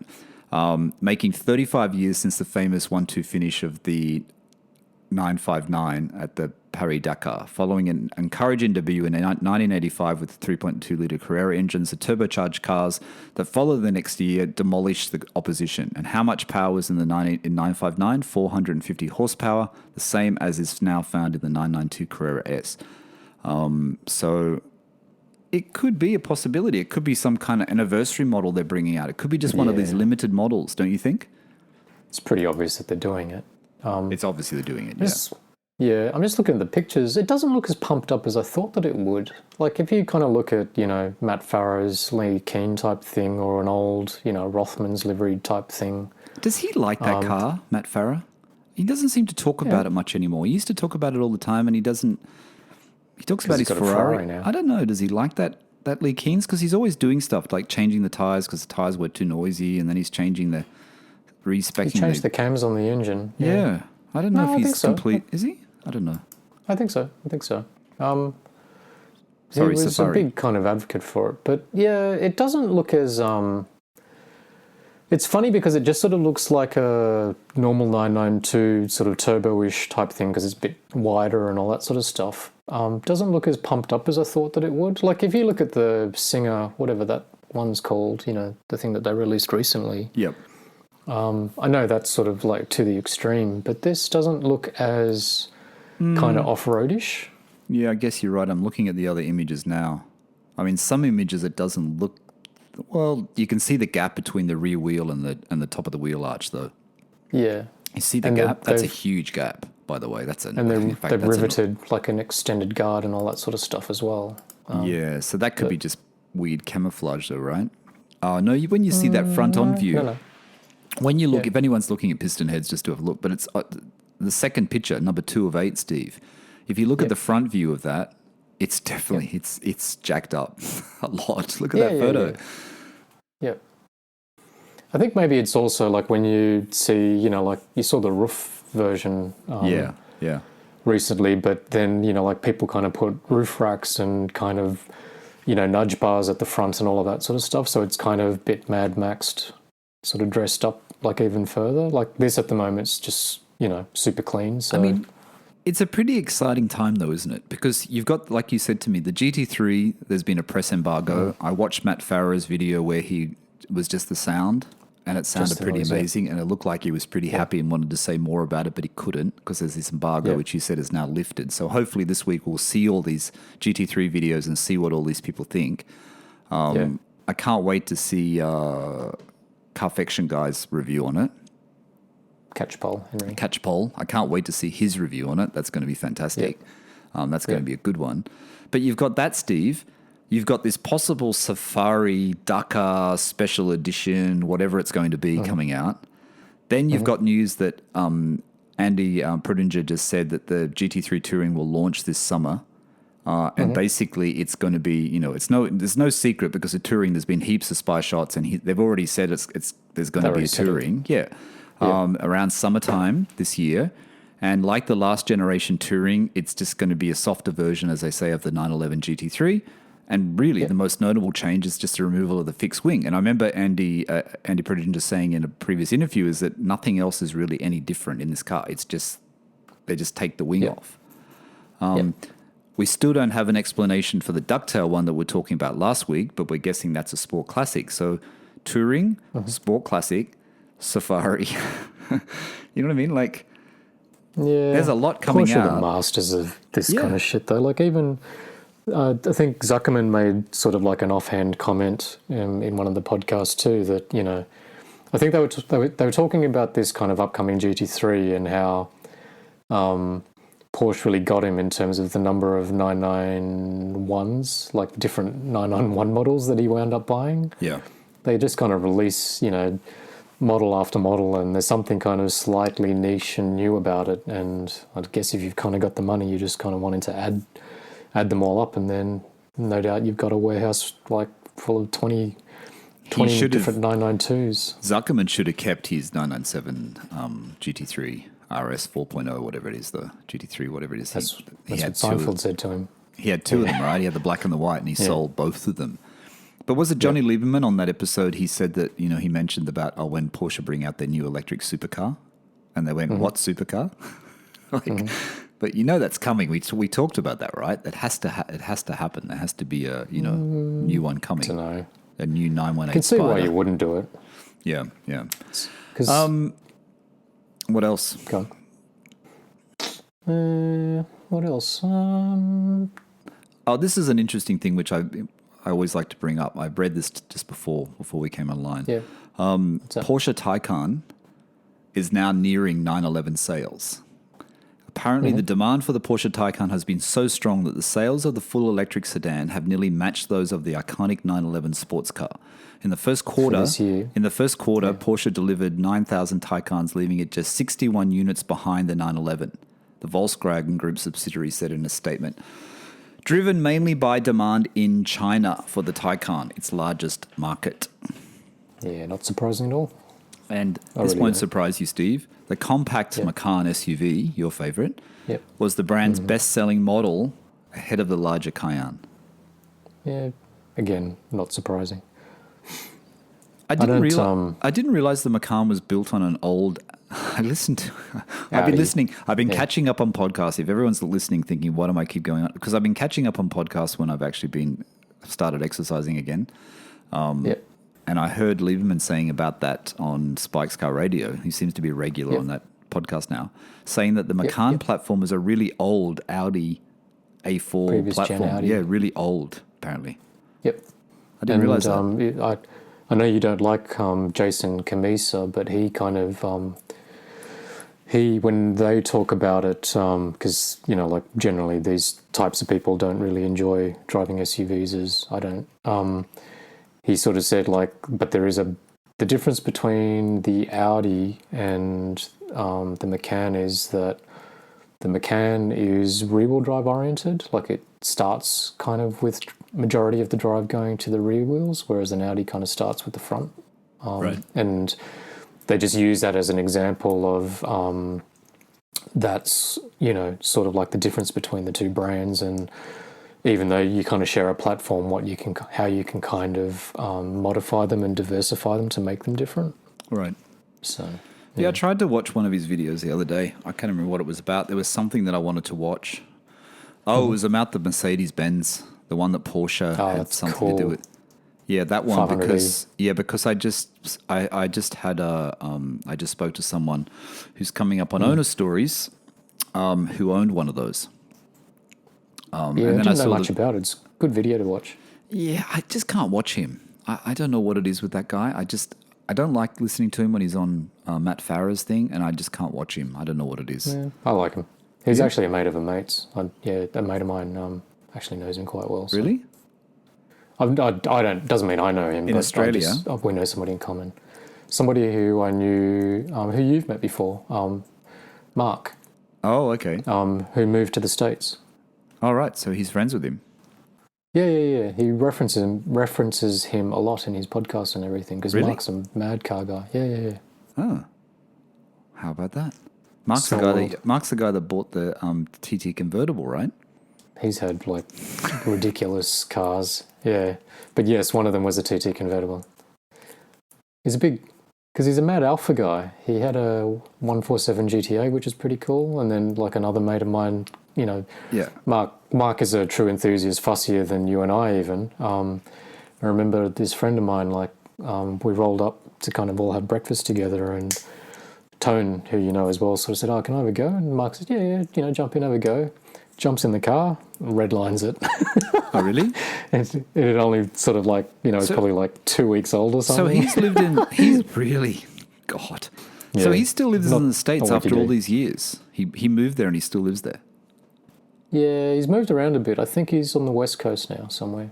Making 35 years since the famous 1-2 finish of the 959 at the Paris-Dakar, following an encouraging debut in 1985 with 3.2-litre Carrera engines. The turbocharged cars that followed the next year demolished the opposition. And how much power was in the 959? 450 horsepower, the same as is now found in the 992 Carrera S. So it could be a possibility. It could be some kind of anniversary model they're bringing out. It could be just one of these limited models, don't you think? It's pretty obvious that they're doing it. It's obviously they're doing it, Yeah, I'm just looking at the pictures. It doesn't look as pumped up as I thought that it would. Like, if you kind of look at, Matt Farah's Lee Keen type thing, or an old, Rothman's livery type thing. Does he like that car, Matt Farah? He doesn't seem to talk about it much anymore. He used to talk about it all the time, and he doesn't. He talks about his Ferrari now. I don't know. Does he like that Lee Keen's? Because he's always doing stuff like changing the tires because the tires were too noisy, and then he's changing the respecking. He changed the cams on the engine. Yeah. I don't know if he's complete. Is he? I don't know. I think so. Sorry, he was Safari. a big kind of advocate for it. But yeah, it doesn't look as... It's funny because it just sort of looks like a normal 992 sort of turbo-ish type thing, because it's a bit wider and all that sort of stuff. Doesn't look as pumped up as I thought that it would. Like, if you look at the Singer, whatever that one's called, the thing that they released recently. Yep. I know that's sort of like to the extreme, but this doesn't look as kind of off-roadish. Yeah, I guess you're right. I'm looking at the other images now. I mean, some images it doesn't look... Well, you can see the gap between the rear wheel and the top of the wheel arch, though. Yeah. You see the gap? That's a huge gap, by the way. They've riveted like an extended guard and all that sort of stuff as well. Yeah, so that could be just weird camouflage, though, right? Oh, no, when you see that front-on view... No. When you look, if anyone's looking at piston heads, just to have a look, but it's the second picture, number 2 of 8, Steve. If you look at the front view of that, it's definitely, it's jacked up a lot. Look at that photo. Yeah. I think maybe it's also like when you see, like you saw the roof version recently, but then, like people kind of put roof racks and kind of, nudge bars at the front and all of that sort of stuff. So it's kind of a bit Mad Maxed, sort of dressed up like even further. Like this at the moment, it's just, super clean. So I mean, it's a pretty exciting time though, isn't it? Because you've got, like you said to me, the GT3, there's been a press embargo. I watched Matt Farah's video where he was just the sound, and it sounded pretty amazing, and it looked like he was pretty happy and wanted to say more about it, but he couldn't because there's this embargo, which he said is now lifted. So hopefully this week we'll see all these GT3 videos and see what all these people think. I can't wait to see Carfection Guy's review on it. Catchpole, Henry. Catchpole. I can't wait to see his review on it. That's going to be fantastic. That's going to be a good one. But you've got that, Steve. You've got this possible Safari Dakar special edition, whatever it's going to be, coming out. Then you've got news that Andy Prodinger just said that the GT3 Touring will launch this summer. And basically it's going to be, there's no secret because of Touring, there's been heaps of spy shots, and they've already said there's going to be a Touring. Around summertime this year. And like the last generation Touring, it's just going to be a softer version, as they say, of the 911 GT3. And really, the most notable change is just the removal of the fixed wing. And I remember Andy Prodinger saying in a previous interview is that nothing else is really any different in this car. It's just, they just take the wing off. We still don't have an explanation for the ducktail one that we're talking about last week, but we're guessing that's a sport classic. So touring, sport classic, safari. You know what I mean? Like, Yeah, there's a lot coming Porsche are out. the masters of this kind of shit, though. Like, even I think Zuckerman made sort of like an offhand comment in one of the podcasts too. That, you know, I think they were talking about this kind of upcoming GT3 and how Porsche really got him in terms of the number of 991s, like different 991 models that he wound up buying. Yeah. They just kind of release, you know, model after model, and there's something kind of slightly niche and new about it. And I guess if you've kind of got the money, you just kind of wanting to add them all up, and then no doubt you've got a warehouse like full of 20 different 992s. Zuckerman should have kept his 997 GT3 RS 4.0, whatever it is, the GT3, whatever it is. That's what Seinfeld said to him. He had two of them, right? He had the black and the white, and he sold both of them. But was it Johnny Lieberman on that episode? He said that, you know, he mentioned about when Porsche bring out their new electric supercar, and they went, "What supercar?" But you know that's coming. We talked about that, right? It has to happen. There has to be a new one coming. I don't know. A new 918. I can see Spider. why you wouldn't do it. Yeah. Because What else? go on. What else? Oh, this is an interesting thing which I always like to bring up. I read this just before we came online. Yeah. Porsche Taycan is now nearing 911 sales. Apparently, the demand for the Porsche Taycan has been so strong that the sales of the full electric sedan have nearly matched those of the iconic 911 sports car. In the first quarter, Porsche delivered 9,000 Taycans, leaving it just 61 units behind the 911. The Volkswagen Group subsidiary said in a statement. Driven mainly by demand in China for the Taycan, its largest market. Yeah, not surprising at all. And this won't surprise you, Steve. The compact Macan SUV, your favorite, was the brand's best-selling model ahead of the larger Cayenne. Yeah, again, not surprising. I didn't realize the Macan was built on an old. I've been listening. I've been catching up on podcasts. If everyone's listening, thinking, "What am I keep going on?" Because I've been catching up on podcasts when I've actually started exercising again. And I heard Lieberman saying about that on Spike's Car Radio. He seems to be a regular on that podcast now, saying that the Macan platform is a really old Audi A4 Previous platform. Gen Audi. Yeah, really old, apparently. Yep. I didn't realize that. I know you don't like Jason Camisa, but he kind of when they talk about it, because like generally these types of people don't really enjoy driving SUVs as I don't. He sort of said but there is the difference between the Audi and the Macan is that the Macan is rear-wheel drive oriented, like it starts kind of with majority of the drive going to the rear wheels, whereas an Audi kind of starts with the front. Right. And they just use that as an example of that's, sort of like the difference between the two brands. And even though you kind of share a platform, how you can kind of modify them and diversify them to make them different. Right. So... Yeah, I tried to watch one of his videos the other day. I can't remember what it was about. There was something that I wanted to watch. Oh, it was about the Mercedes-Benz, the one that Porsche had something to do with. Yeah, that one because I just had I just spoke to someone who's coming up on owner stories, who owned one of those. And then I didn't know much about it. It's a good video to watch. Yeah, I just can't watch him. I don't know what it is with that guy. I don't like listening to him when he's on Matt Farah's thing, and I just can't watch him. I don't know what it is. Yeah, I like him. He's actually a mate of a mate's. A mate of mine actually knows him quite well. So. Really? I don't. Doesn't mean I know him. In Australia, we know somebody in common. Somebody who I knew, who you've met before, Mark. Oh, okay. Who moved to the States. All right, so he's friends with him. Yeah. He references him a lot in his podcast and everything because Mark's a mad car guy. Yeah. Oh, how about that? Mark's the guy that bought the TT convertible, right? He's had ridiculous cars. Yeah, but yes, one of them was a TT convertible. He's a big because he's a mad alpha guy. He had a 147 GTA, which is pretty cool, and then like another mate of mine, you know, Yeah. Mark is a true enthusiast, fussier than you and I even. I remember this friend of mine, like we rolled up to kind of all have breakfast together, and Tone, who you know as well, sort of said, "Oh, can I have a go?" And Mark said, "Yeah, you know, jump in, have a go." Jumps in the car, redlines it. Oh, really? It had only sort of like, you know, it's probably like 2 weeks old or something. So he's really, God. So Yeah. he still lives in the States not like after you all do. these years. He moved there and he still lives there. Yeah, he's moved around a bit. I think he's on the West Coast now somewhere.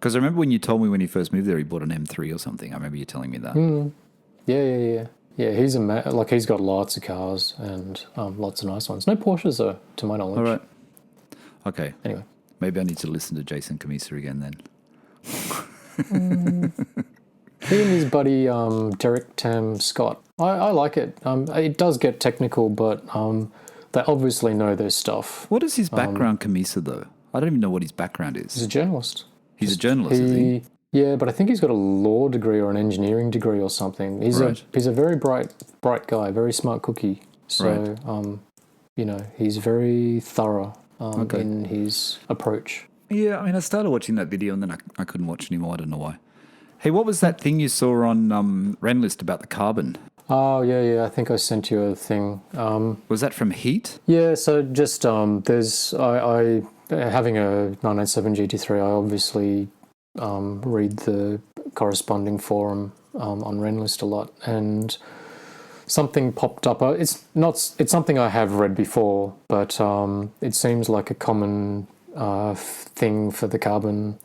Because I remember when you told me when he first moved there, he bought an M3 or something. I remember you telling me that. Yeah. Yeah, he's like he's got lots of cars and lots of nice ones. No Porsches though, to my knowledge. All right. Okay. Anyway. Maybe I need to listen to Jason Camisa again then. He and his buddy Derek Tam Scott. I like it. It does get technical, but they obviously know their stuff. What is his background, Camisa, though? I don't even know what his background He's is. a journalist. He's a journalist, is he? Yeah, but I think he's got a law degree or an engineering degree or something. He's a very bright guy, very smart cookie. So you know, he's very thorough in his approach. Yeah, I mean, I started watching that video and then I couldn't watch anymore. I don't know why. Hey, what was that thing you saw on Renlist about the carbon? Oh, yeah. I think I sent you a thing. Was that from Heat? Yeah, so just there's I having a 997 GT3, I obviously read the corresponding forum on Renlist a lot, and something popped up. It's something I have read before, but it seems like a common thing for the carbon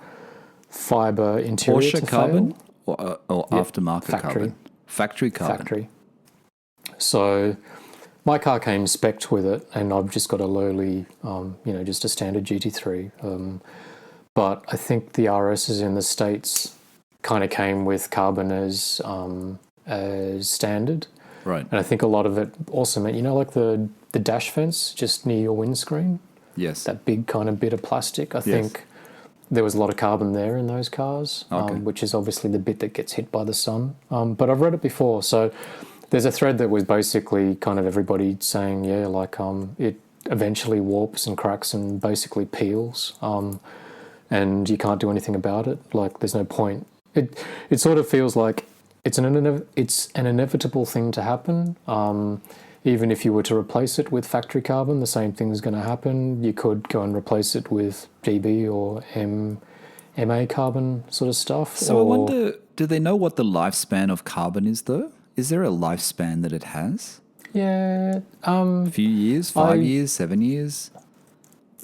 fiber interior Porsche to carbon fail. or aftermarket factory. carbon? Factory carbon. Factory. So my car came spec'd with it, and I've just got a lowly, just a standard GT3. But I think the RSs in the States kind of came with carbon as standard. Right. And I think a lot of it also meant, like the dash fence just near your windscreen, Yes. that big kind of bit of plastic. I think there was a lot of carbon there in those cars, which is obviously the bit that gets hit by the sun. But I've read it before. So there's a thread that was basically kind of everybody saying, it eventually warps and cracks and basically peels. And you can't do anything about it. Like, there's no point. It sort of feels like it's an inevitable thing to happen. Even if you were to replace it with factory carbon, the same thing is going to happen. You could go and replace it with GB or MA carbon sort of stuff. So I wonder, do they know what the lifespan of carbon is, though? Is there a lifespan that it has? Yeah. A few years, 5 years, 7 years?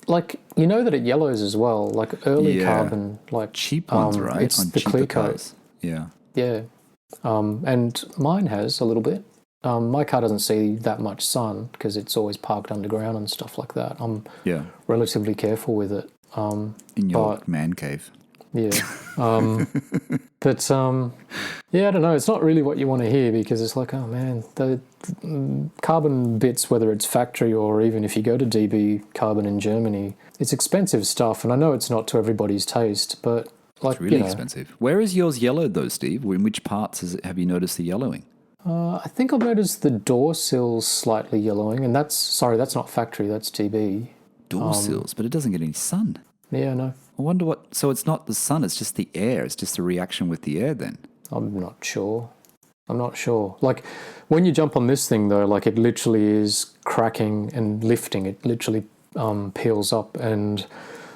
Like, that it yellows as well. Like early carbon, like cheap ones, right? It's on the cheaper clear coat. cars. Yeah. Yeah. And mine has a little bit. My car doesn't see that much sun because it's always parked underground and stuff like that. I'm relatively careful with it. In your man cave. Yeah. But I don't know. It's not really what you want to hear, because it's like, oh man, the carbon bits, whether it's factory or even if you go to DB Carbon in Germany, it's expensive stuff. And I know it's not to everybody's taste, but like, it's really expensive. Where is yours yellowed though, Steve? In which parts have you noticed the yellowing? I think I've noticed the door sills slightly yellowing, and that's not factory, that's DB. Door sills, but it doesn't get any sun. Yeah, I know. I wonder what. So it's not the sun; it's just the air. It's just a reaction with the air. Then I'm not sure. Like, when you jump on this thing though, like, it literally is cracking and lifting. It literally peels up, and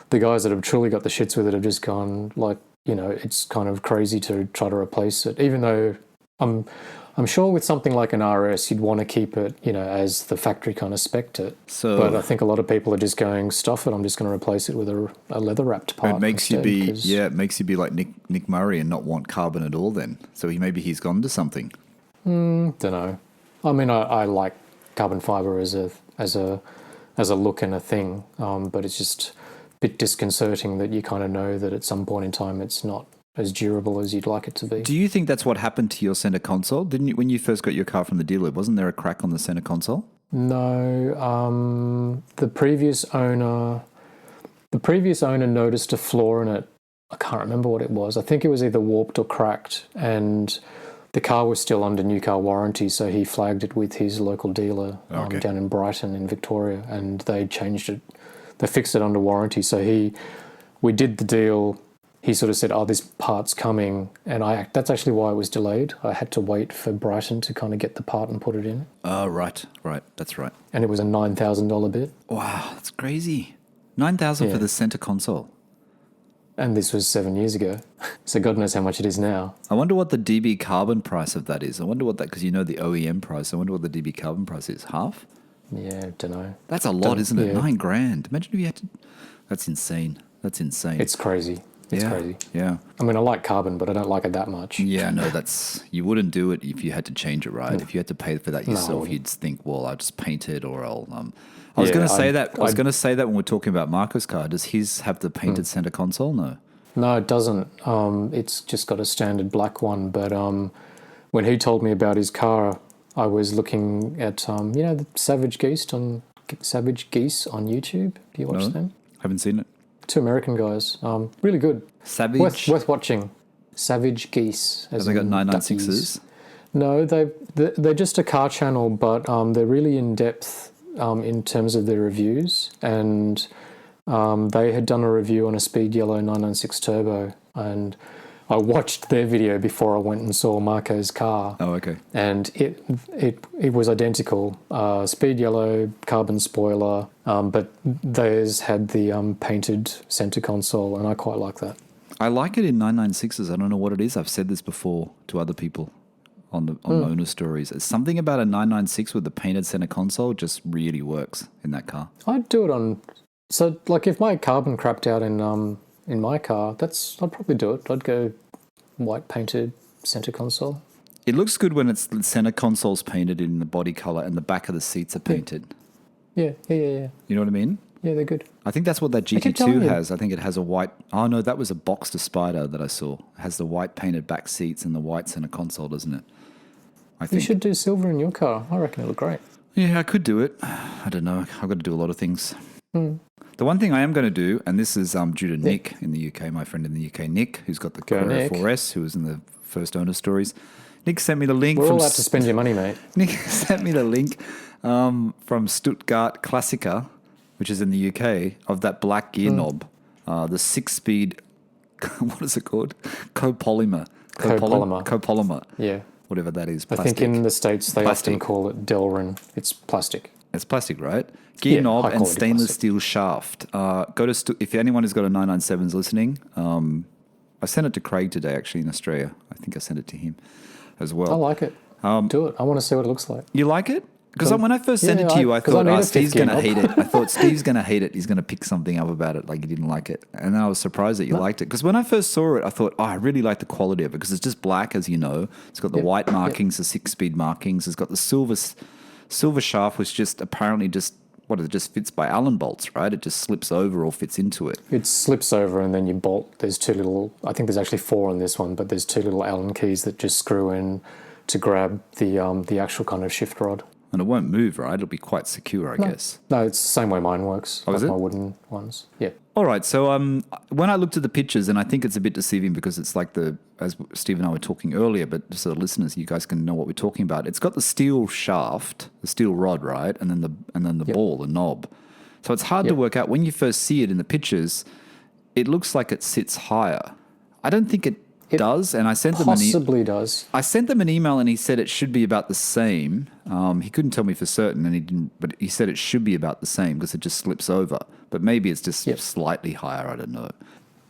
the guys that have truly got the shits with it have just gone, like, it's kind of crazy to try to replace it. Even though I'm sure with something like an RS, you'd want to keep it, as the factory kind of spec'd it. But I think a lot of people are just going, stuff it, I'm just going to replace it with a leather wrapped part. It makes you be like Nick Murray and not want carbon at all. Then, so maybe he's gone to something. Don't know. I mean, I like carbon fiber as a look and a thing, but it's just a bit disconcerting that you kind of know that at some point in time it's not as durable as you'd like it to be. Do you think that's what happened to your center console? Didn't you, when you first got your car from the dealer, wasn't there a crack on the center console? No. The previous owner noticed a flaw in it. I can't remember what it was. I think it was either warped or cracked, and the car was still under new car warranty, so he flagged it with his local dealer down in Brighton in Victoria, and they changed it. They fixed it under warranty. So we did the deal. He sort of said, "Oh, this part's coming," and that's actually why it was delayed. I had to wait for Brighton to kind of get the part and put it in. Oh, right, that's right. And it was a $9,000 bid. Wow, that's crazy. $9,000 for the center console. And this was 7 years ago, so God knows how much it is now. I wonder what the DB carbon price of that is. I wonder what that, because you know the OEM price. I wonder what the DB carbon price is. Half? Yeah, don't know. That's a lot, isn't it? $9,000. Imagine if you had to. That's insane. It's crazy. It's crazy. Yeah. I mean, I like carbon, but I don't like it that much. Yeah, no, you wouldn't do it if you had to change it, right? If you had to pay for that yourself, you'd think, well, I'll just paint it, or I'll. I was going to say that. I was going to say that when we're talking about Marco's car. Does his have the painted center console? No. No, it doesn't. It's just got a standard black one. But when he told me about his car, I was looking at the Savage Geese on YouTube. Do you watch them? Haven't seen it. 2 American guys. Really good. Savage. Worth watching. Savage Geese. Have they got 996s? No, they're just a car channel, but they're really in depth in terms of their reviews. And they had done a review on a Speed Yellow 996 Turbo, and I watched their video before I went and saw Marco's car. Oh, okay. And it was identical. Speed Yellow, carbon spoiler, but theirs had the painted center console, and I quite like that. I like it in 996s. I don't know what it is. I've said this before to other people on owner stories. It's something about a 996 with the painted center console just really works in that car. I'd do it on... So, like, if my carbon crapped out in my car, I'd probably do it. I'd go white painted center console. It looks good when it's the center console's painted in the body color and the back of the seats are painted. Yeah. You know what I mean? Yeah, they're good. I think that's what that GT2 has. I think it has a white... Oh, no, that was a Boxster Spider that I saw. It has the white painted back seats and the white center console, doesn't it? I think. You should do silver in your car. I reckon it'll look great. Yeah, I could do it. I don't know. I've got to do a lot of things. The one thing I am going to do, and this is due to Nick in the UK, my friend in the UK, Nick, who's got the Carrera 4S, who was in the first owner stories. Nick sent me the link. We're all out to spend your money, mate. Nick sent me the link from Stuttgart Classica, which is in the UK, of that black gear knob, the 6-speed, what is it called? Copolymer. Yeah. Whatever that is. Plastic. I think in the States they often call it Delrin. It's plastic. It's plastic, right? Gear knob and stainless steel shaft. If anyone has got a 997s listening, I sent it to Craig today, actually, in Australia. I think I sent it to him as well. I like it. Do it. I want to see what it looks like. You like it? Because when I first sent it to you, I thought, Steve's going to hate it. I thought, Steve's going to hate it. He's going to pick something up about it, like he didn't like it. And I was surprised that you liked it. Because when I first saw it, I thought, I really like the quality of it. Because it's just black, as you know. It's got the white markings, the 6-speed markings. It's got the silver shaft, which just apparently it just fits by Allen bolts, right? It just slips over or fits into it. It slips over and then you bolt. There's 2 little, I think there's actually 4 on this one, but there's 2 little Allen keys that just screw in to grab the actual kind of shift rod. And it won't move, right? It'll be quite secure, I guess. No, it's the same way mine works. Oh, is it? My wooden ones. Yeah. All right. So when I looked at the pictures, and I think it's a bit deceiving because it's like as Steve and I were talking earlier, but just so the listeners, you guys can know what we're talking about. It's got the steel shaft, the steel rod, right? And then the ball, the knob. So it's hard to work out. When you first see it in the pictures, it looks like it sits higher. I don't think it does, and I sent them does. I sent them an email, and he said it should be about the same. He couldn't tell me for certain, and he didn't. But he said it should be about the same because it just slips over. But maybe it's just slightly higher. I don't know.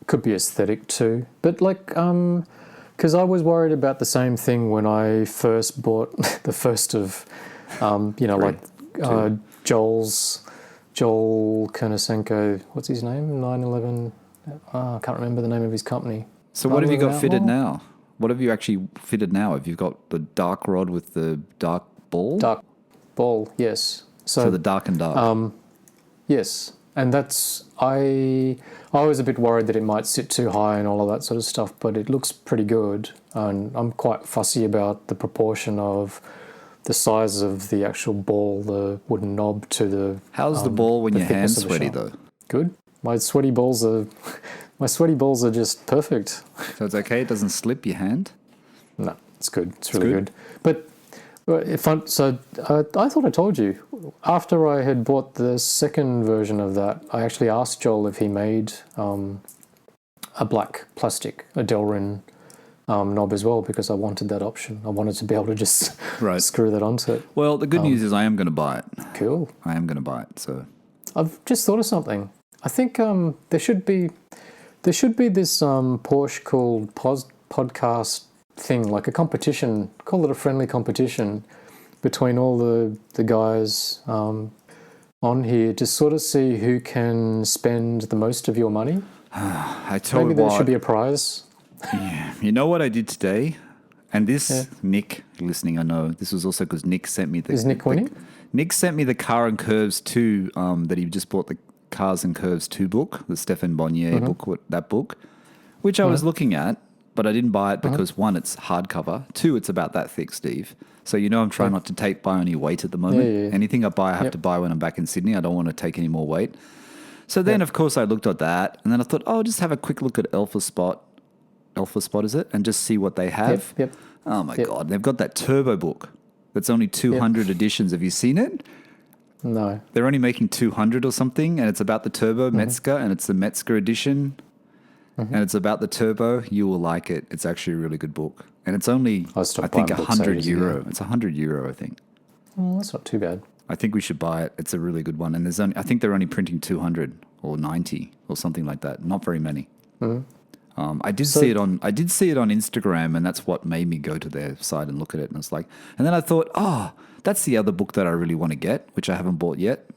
Could be aesthetic too, but like, because I was worried about the same thing when I first bought the first of, Joel Konosenko. What's his name? 911. I can't remember the name of his company. So what have you got fitted now? What have you actually fitted now? Have you got the dark rod with the dark ball? Dark ball, yes. So the dark and dark. Yes. And that's... I was a bit worried that it might sit too high and all of that sort of stuff, but it looks pretty good. And I'm quite fussy about the proportion of the size of the actual ball, the wooden knob to the... How's the ball when your hand's sweaty, though? Good. My sweaty balls are just perfect. So it's okay? It doesn't slip your hand? No. It's good. It's really good. But I thought I told you, after I had bought the second version of that, I actually asked Joel if he made a black plastic, a Delrin knob as well, because I wanted that option. I wanted to be able to just screw that onto it. Well, the good news is I am going to buy it. Cool. I am going to buy it. So I've just thought of something. I think there should be this PorscheCooled podcast thing, like a competition. Call it a friendly competition between all the guys on here to sort of see who can spend the most of your money. Maybe there should be a prize. Yeah. You know what I did today? And this, Nick, listening, I know, this was also because Nick sent me the... Is Nick winning? Nick sent me the Car and Curves 2, that he just bought the Cars and Curves 2 book, the Stefan Bonnier book, that book, which I was looking at, but I didn't buy it because, one, it's hardcover. Two, it's about that thick, Steve. So, I'm trying not to buy any weight at the moment. Yeah. Anything I buy, I have to buy when I'm back in Sydney. I don't want to take any more weight. So then, of course, I looked at that, and then I thought, I'll just have a quick look at Alpha Spot, is it? And just see what they have. Yep. Oh, my God. They've got that turbo book that's only 200 editions. Have you seen it? No. They're only making 200 or something, and it's about the turbo Metzger, and it's the Metzger edition, and it's about the turbo. You will like it. It's actually a really good book. And it's only, I think, €100. It's €100, I think. Oh, that's not too bad. I think we should buy it. It's a really good one. And I think they're only printing 200 or 90 or something like that. Not very many. I did see it on Instagram, and that's what made me go to their site and look at it. And it's like, and then I thought, that's the other book that I really want to get, which I haven't bought yet,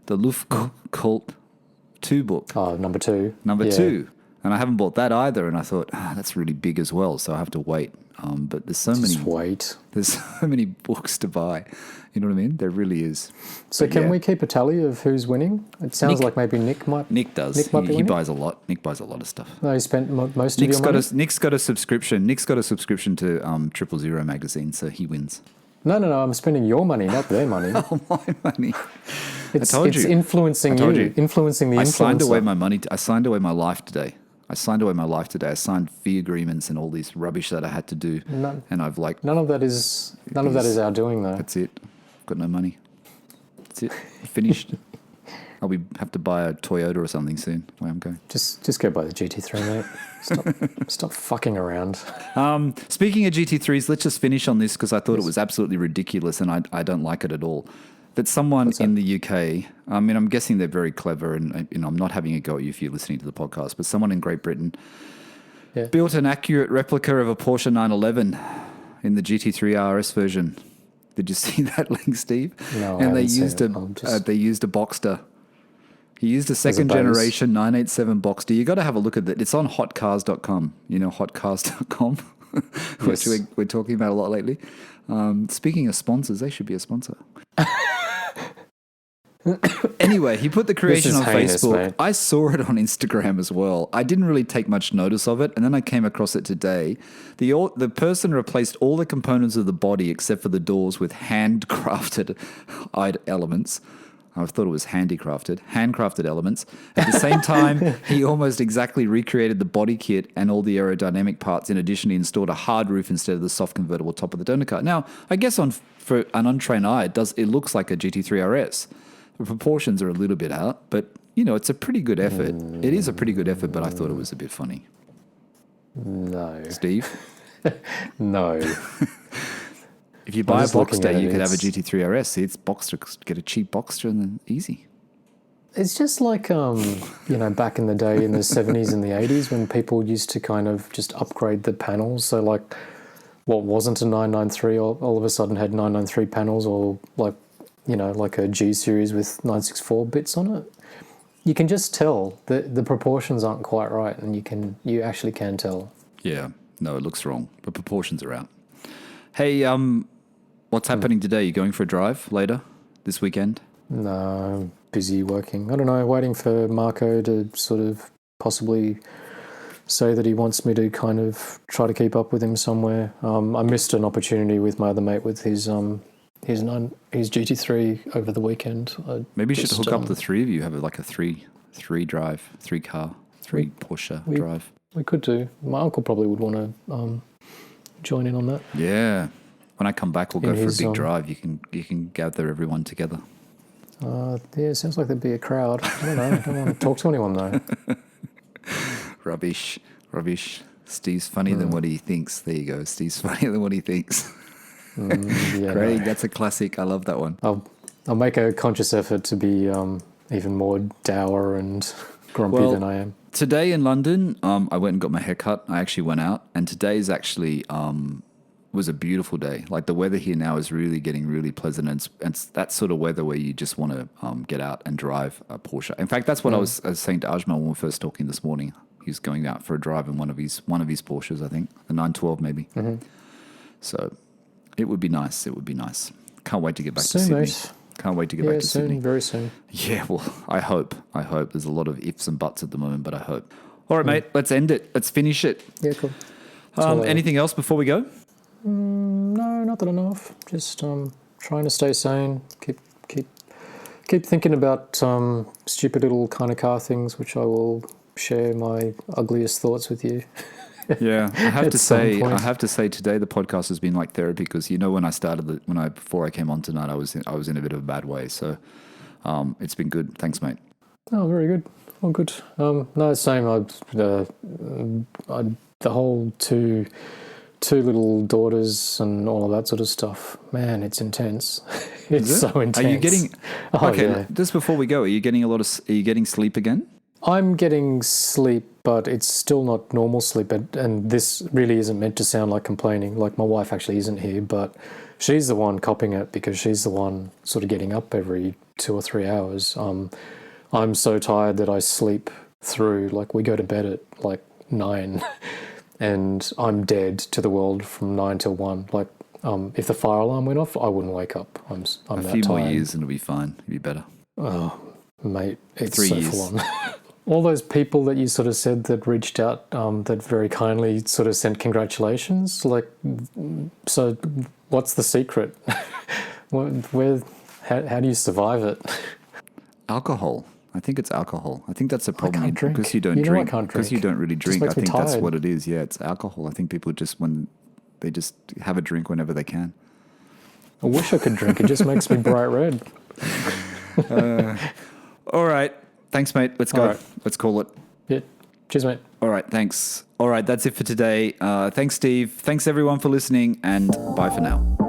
the Luftkult 2 book. Oh, number 2. Number 2, and I haven't bought that either. And I thought, that's really big as well, so I have to wait. But there's so many books to buy. You know what I mean? There really is. So can we keep a tally of who's winning? It sounds like maybe Nick might. Nick does. He buys a lot. Nick buys a lot of stuff. No, he spent most of your money? Nick's got a subscription. Nick's got a subscription to 000 magazine, so he wins. No. I'm spending your money, not their money. Oh, my money. It's influencing you. Influencing the influencer. I signed away my money. I signed away my life today. I signed fee agreements and all this rubbish that I had to do. And I've none of that is our doing, though. That's it. I've got no money. That's it. Finished. I'll have to buy a Toyota or something soon. Where I'm going. Just go buy the GT3, mate. Stop fucking around. Speaking of GT3s, let's just finish on this because I thought it was absolutely ridiculous, and I don't like it at all. That someone in the UK, I mean, I'm guessing they're very clever, and I'm not having a go at you if you're listening to the podcast, but someone in Great Britain built an accurate replica of a Porsche 911 in the GT3 RS version. Did you see that link, Steve? No, and I they used they used a Boxster. He used a second generation 987 Boxster. You got to have a look at that. It's on hotcars.com. You know, hotcars.com, which we're talking about a lot lately. Speaking of sponsors, they should be a sponsor. Anyway, he put the creation on Facebook. Mate. I saw it on Instagram as well. I didn't really take much notice of it, and then I came across it today. The person replaced all the components of the body except for the doors with handcrafted elements. I thought it was handcrafted elements. At the same time, he almost exactly recreated the body kit and all the aerodynamic parts. In addition, he installed a hard roof instead of the soft convertible top of the donor car. Now, I guess for an untrained eye, it looks like a GT3RS. The proportions are a little bit out, but, it's a pretty good effort. It is a pretty good effort, but I thought it was a bit funny. No. Steve? No. If you buy a Boxster, you could have a GT3RS. See, it's Boxster. Get a cheap Boxster and then easy. It's just like, back in the day in the 70s and the 80s when people used to kind of just upgrade the panels. So, like, what wasn't a 993 all of a sudden had 993 panels, or like a G series with 964 bits on it. You can just tell the proportions aren't quite right, and you actually can tell. Yeah, no, it looks wrong. The proportions are out. Hey, what's happening today? You going for a drive later this weekend? No, I'm busy working. I don't know, waiting for Marco to sort of possibly say that he wants me to kind of try to keep up with him somewhere. I missed an opportunity with my other mate with his GT3 over the weekend. Maybe you should hook up the three of you, have like a three drive, 3 Porsche drive. We could do. My uncle probably would want to join in on that. Yeah. When I come back, we'll go for a big drive. You can gather everyone together. Yeah, it sounds like there'd be a crowd. I don't know. I don't want to talk to anyone, though. Rubbish. Steve's funnier than what he thinks. There you go. Steve's funnier than what he thinks. Yeah, Craig, no. that's a classic. I love that one. I'll make a conscious effort to be even more dour and grumpy than I am. Today in London, I went and got my hair cut. I actually went out, and today's actually was a beautiful day. Like the weather here now is really getting really pleasant, and it's that sort of weather where you just want to get out and drive a Porsche. In fact, that's what I was saying to Ajmal when we were first talking this morning. He was going out for a drive in one of his Porsches, I think, the 912 maybe. Mm-hmm. So it would be nice. It would be nice. Can't wait to get back to Sydney. Mate. Can't wait to get back to Sydney. Very soon. Yeah, well, I hope. There's a lot of ifs and buts at the moment, but I hope. All right, mate, let's end it. Let's finish it. Yeah, cool. Anything else before we go? No, not that I know of. Just trying to stay sane. Keep thinking about stupid little kind of car things, which I will share my ugliest thoughts with you. Yeah, I have to say today the podcast has been like therapy because when I started before I came on tonight I was in a bit of a bad way, so it's been good. Thanks, mate. Oh, very good. All good. No, same. The whole two little daughters and all of that sort of stuff. Man, it's intense. It's so intense. Are you getting? Okay, yeah. Just before we go, are you getting Are you getting sleep again? I'm getting sleep, but it's still not normal sleep. And this really isn't meant to sound like complaining. Like my wife actually isn't here, but she's the one copping it because she's the one sort of getting up every 2 or 3 hours. I'm so tired that I sleep through. Like we go to bed at like 9, and I'm dead to the world from 9 till 1. Like if the fire alarm went off, I wouldn't wake up. I'm a that few more tired. years and it'll be fine. It'll be better. Oh, mate, it's 3 so years. full on. All those people that you sort of said that reached out, that very kindly sort of sent congratulations. Like, so what's the secret? How do you survive it? Alcohol. I think it's alcohol. I think that's a problem. I can't drink. Because you don't You know drink. I can't Because you drink. don't really It just drink. I makes me think that's tired. what it is. Yeah, it's alcohol. I think people just have a drink whenever they can. I wish I could drink. It just makes me bright red. All right. Thanks, mate. Let's go. All right. Let's call it. Yeah. Cheers, mate. All right. Thanks. All right. That's it for today. Thanks, Steve. Thanks, everyone, for listening, and bye for now.